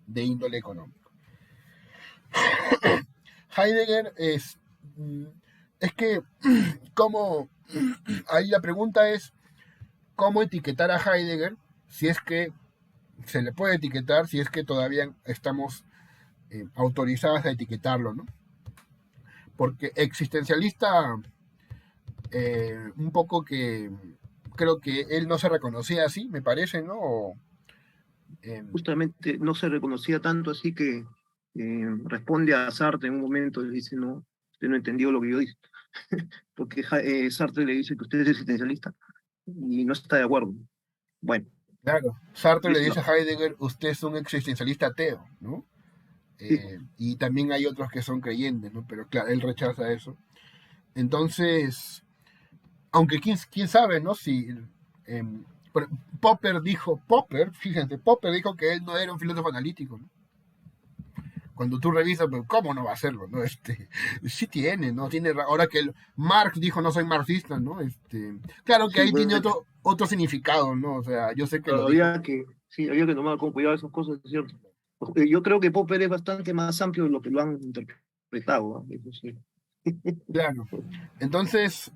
de índole económico. Heidegger es que, ¿cómo? Ahí la pregunta es, ¿cómo etiquetar a Heidegger? Si es que se le puede etiquetar, si es que todavía estamos autorizadas a etiquetarlo, ¿no? Porque existencialista, un poco que creo que él no se reconocía así, me parece, ¿no? Justamente no se reconocía tanto, así que responde a Sartre en un momento y le dice, no, usted no entendió lo que yo dije, porque Sartre le dice que usted es existencialista y no está de acuerdo. Bueno, Claro, Sartre le listo. dice a Heidegger, usted es un existencialista ateo, ¿no? Sí. Y también hay otros que son creyentes, ¿no? Pero claro, él rechaza eso. Entonces, aunque quién sabe, ¿no? Si fíjense, Popper dijo que él no era un filósofo analítico, ¿no? Cuando tú revisas, pues, ¿cómo no va a hacerlo? ¿No? Sí tiene, ¿no? Ahora que Marx dijo no soy marxista, ¿no? Claro que Sí, ahí tiene bueno, otro significado, ¿no? O sea, yo sé que lo dijo. había que tomar con cuidado esas cosas, es cierto. Yo creo que Popper es bastante más amplio de lo que lo han interpretado, ¿no? Eso sí. Claro. Entonces,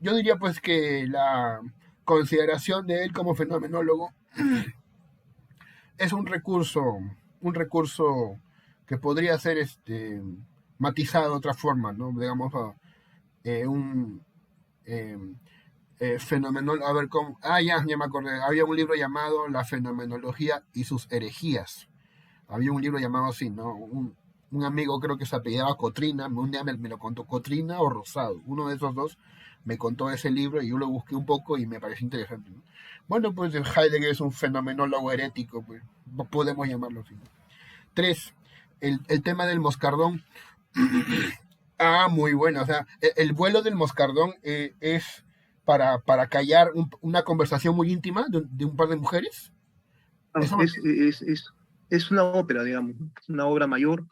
yo diría pues que la consideración de él como fenomenólogo es un recurso que podría ser matizado de otra forma, ¿no? Digamos, un eh, a ver, ¿cómo? Ya me acordé. Había un libro llamado La fenomenología y sus herejías. Había un libro llamado así, ¿no? Un amigo creo que se apellidaba Cotrina, un día me lo contó, Cotrina o Rosado, uno de esos dos me contó ese libro y yo lo busqué un poco y me pareció interesante, ¿no? Bueno, pues el Heidegger es un fenomenólogo herético, pues podemos llamarlo así. 3. El tema del moscardón. Muy bueno. O sea, el vuelo del moscardón es para callar una conversación muy íntima de un par de mujeres. Ah, Eso me es una ópera, digamos, ¿no? Es una obra mayor,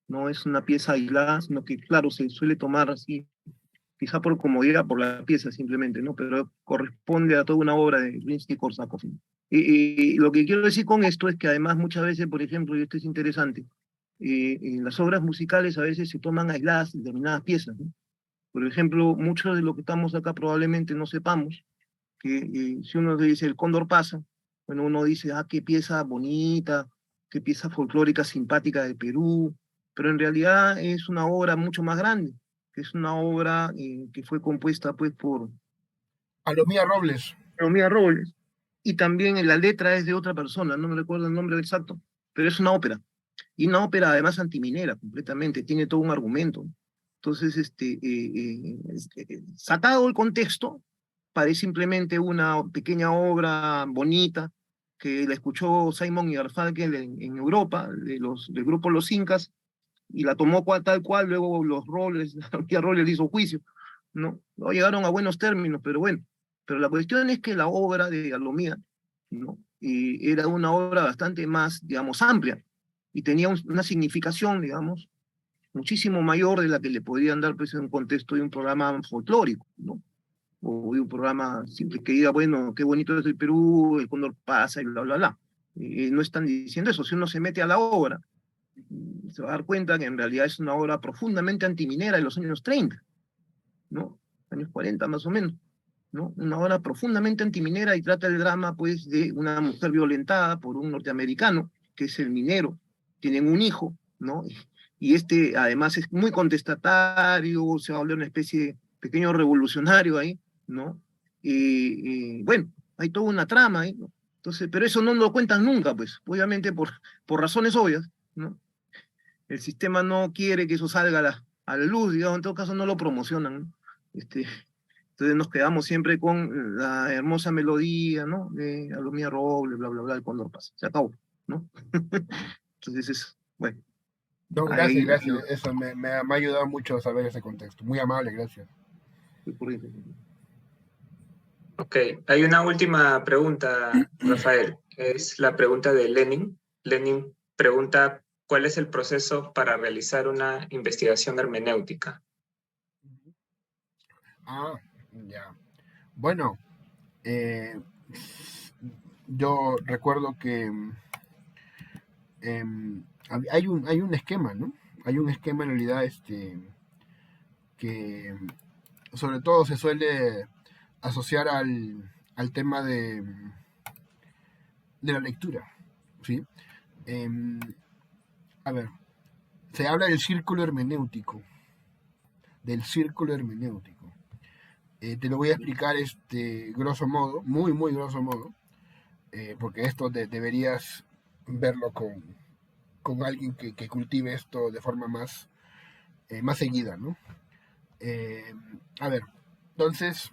no es una pieza aislada, sino que, claro, se suele tomar así, quizá por comodidad, por la pieza simplemente, ¿no? Pero corresponde a toda una obra de Rimsky-Korsakov. Y lo que quiero decir con esto es que además muchas veces, por ejemplo, y esto es interesante, en las obras musicales a veces se toman aisladas determinadas piezas, ¿no? Por ejemplo, muchos de los que estamos acá probablemente no sepamos que si uno dice el cóndor pasa, bueno, uno dice, qué pieza bonita, qué pieza folclórica simpática de Perú, pero en realidad es una obra mucho más grande, que es una obra que fue compuesta pues por Alomía Robles. Romía Robles, y también la letra es de otra persona, no me recuerdo el nombre exacto, pero es una ópera, y una ópera además antiminera completamente, tiene todo un argumento. Entonces, sacado el contexto, parece simplemente una pequeña obra bonita que la escuchó Simon y Garfunkel en Europa, del grupo Los Incas, y la tomó tal cual, luego los Roles, la Roles hizo juicio, ¿no? No llegaron a buenos términos, pero bueno. Pero la cuestión es que la obra de Alomía, ¿no? Era una obra bastante más, digamos, amplia, y tenía una significación, digamos, muchísimo mayor de la que le podrían dar pues, en un contexto de un programa folclórico, ¿no? O de un programa simple que diga, bueno, qué bonito es el Perú, el cóndor pasa y bla, bla, bla. No están diciendo eso. Si uno se mete a la obra, se va a dar cuenta que en realidad es una obra profundamente antiminera de los años 30, ¿no? Años 40 más o menos, ¿no? Una obra profundamente antiminera y trata el drama, pues, de una mujer violentada por un norteamericano, que es el minero, tienen un hijo, ¿no? Y además es muy contestatario, se va a volver una especie de pequeño revolucionario ahí, ¿no? Bueno, hay toda una trama ahí, ¿no? Entonces, pero eso no lo cuentan nunca, pues, obviamente por razones obvias, ¿no? El sistema no quiere que eso salga a la luz, digamos, en todo caso no lo promocionan, ¿no? Entonces nos quedamos siempre con la hermosa melodía, ¿no? De Alomía Roble, bla, bla, bla, el cóndor pasa, se acabó, ¿no? Entonces bueno, No, gracias, ahí, gracias. Eso me ha ayudado mucho a saber ese contexto. Muy amable, gracias. Ok, hay una última pregunta, Rafael. Es la pregunta de Lenin. Lenin pregunta, ¿cuál es el proceso para realizar una investigación hermenéutica? Ya. Bueno, eh, yo recuerdo que hay un esquema, ¿no? Hay un esquema en realidad que sobre todo se suele asociar al tema de la lectura, ¿sí? Em, a ver, se habla del círculo hermenéutico. Te lo voy a explicar grosso modo, muy, muy grosso modo, porque esto deberías verlo con alguien que cultive esto de forma más seguida, ¿no? Eh, a ver, entonces,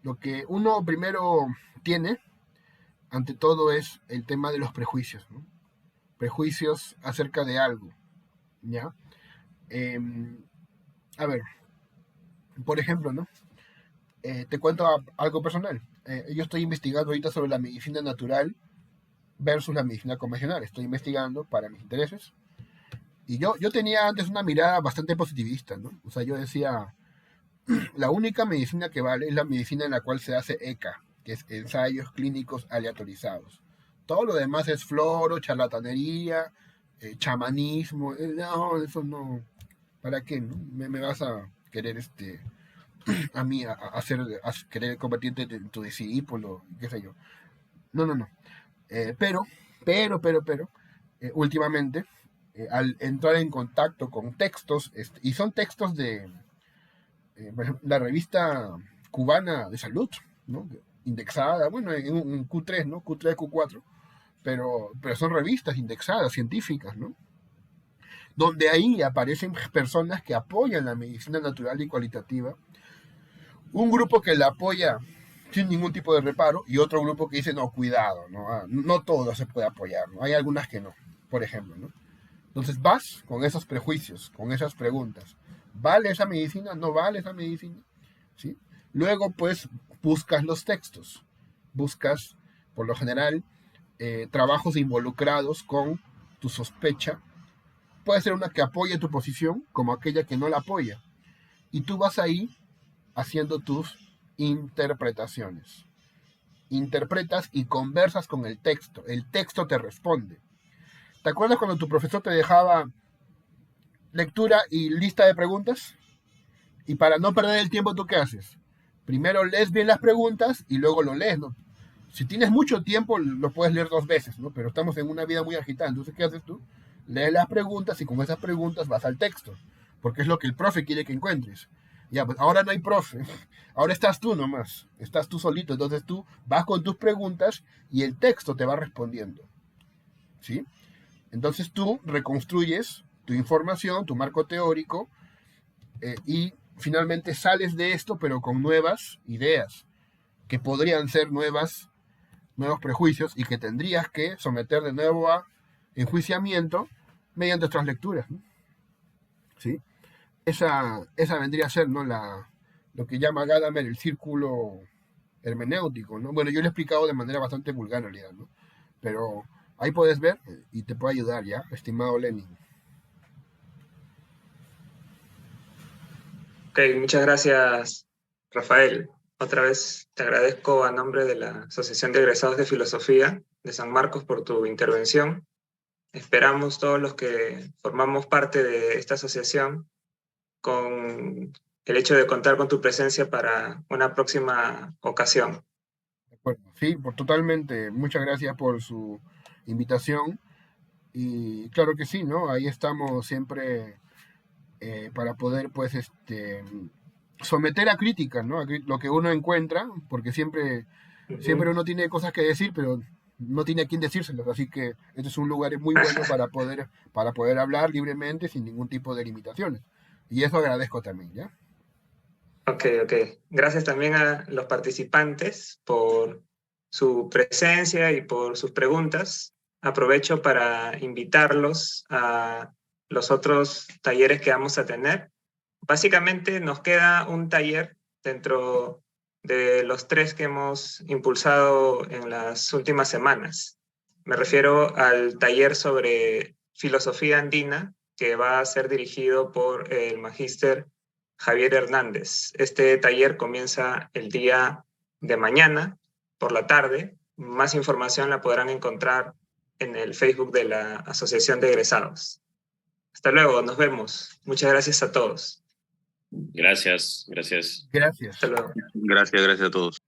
lo que uno primero tiene, ante todo, es el tema de los prejuicios, ¿no? Prejuicios acerca de algo, ¿ya? Eh, a ver, Por ejemplo, ¿no? Te cuento algo personal. Yo estoy investigando ahorita sobre la medicina natural versus la medicina convencional. Estoy investigando para mis intereses. Y yo tenía antes una mirada bastante positivista, ¿no? O sea, yo decía, la única medicina que vale es la medicina en la cual se hace ECA, que es ensayos clínicos aleatorizados. Todo lo demás es floro, charlatanería, chamanismo. No, eso no. ¿Para qué? ¿No? Me vas a querer a mí querer convertirte en tu discípulo, qué sé yo. No, no, no. Pero, últimamente, al entrar en contacto con textos, y son textos de por ejemplo, la revista cubana de salud, ¿no? Indexada, bueno, en un Q3, ¿no? Q3, Q4, pero son revistas indexadas, científicas, ¿no? Donde ahí aparecen personas que apoyan la medicina natural y cualitativa, un grupo que la apoya sin ningún tipo de reparo y otro grupo que dice, no, cuidado, no, no todo se puede apoyar, ¿no? Hay algunas que no, por ejemplo, ¿no? Entonces vas con esos prejuicios, con esas preguntas. ¿Vale esa medicina? ¿No vale esa medicina? ¿Sí? Luego, pues, buscas los textos. Buscas, por lo general, trabajos involucrados con tu sospecha. Puede ser una que apoye tu posición, como aquella que no la apoya. Y tú vas ahí haciendo tus interpretaciones. Interpretas y conversas con el texto. El texto te responde. ¿Te acuerdas cuando tu profesor te dejaba lectura y lista de preguntas? Y para no perder el tiempo, ¿tú qué haces? Primero lees bien las preguntas y luego lo lees, ¿no? Si tienes mucho tiempo, lo puedes leer 2 veces, ¿no? Pero estamos en una vida muy agitada. Entonces, ¿qué haces tú? Lees las preguntas y con esas preguntas vas al texto. Porque es lo que el profe quiere que encuentres. Ya, pues ahora no hay profe. Ahora estás tú nomás. Estás tú solito. Entonces tú vas con tus preguntas y el texto te va respondiendo. ¿Sí? Entonces tú reconstruyes tu información, tu marco teórico, y finalmente sales de esto, pero con nuevas ideas, que podrían ser nuevos prejuicios y que tendrías que someter de nuevo a enjuiciamiento mediante otras lecturas, ¿no? ¿Sí? Esa vendría a ser, ¿no? Lo que llama Gadamer el círculo hermenéutico, ¿no? Bueno, yo lo he explicado de manera bastante vulgar en realidad, ¿no? Pero ahí puedes ver y te puede ayudar, ¿ya? Estimado Lenin. Ok, muchas gracias, Rafael. Otra vez te agradezco a nombre de la Asociación de Egresados de Filosofía de San Marcos por tu intervención. Esperamos todos los que formamos parte de esta asociación con el hecho de contar con tu presencia para una próxima ocasión. De acuerdo. Sí, totalmente. Muchas gracias por su invitación. Y claro que sí, ¿no? Ahí estamos siempre para poder, pues, someter a críticas, ¿no? Lo que uno encuentra, porque siempre uno tiene cosas que decir, pero no tiene a quién decírselas. Así que este es un lugar muy bueno para poder hablar libremente sin ningún tipo de limitaciones. Y eso agradezco también, ¿ya? Ok. Gracias también a los participantes por su presencia y por sus preguntas. Aprovecho para invitarlos a los otros talleres que vamos a tener. Básicamente nos queda un taller dentro de los 3 que hemos impulsado en las últimas semanas. Me refiero al taller sobre filosofía andina, que va a ser dirigido por el magíster Javier Hernández. Este taller comienza el día de mañana, por la tarde. Más información la podrán encontrar en el Facebook de la Asociación de Egresados. Hasta luego, nos vemos. Muchas gracias a todos. Gracias. Gracias. Hasta luego. Gracias a todos.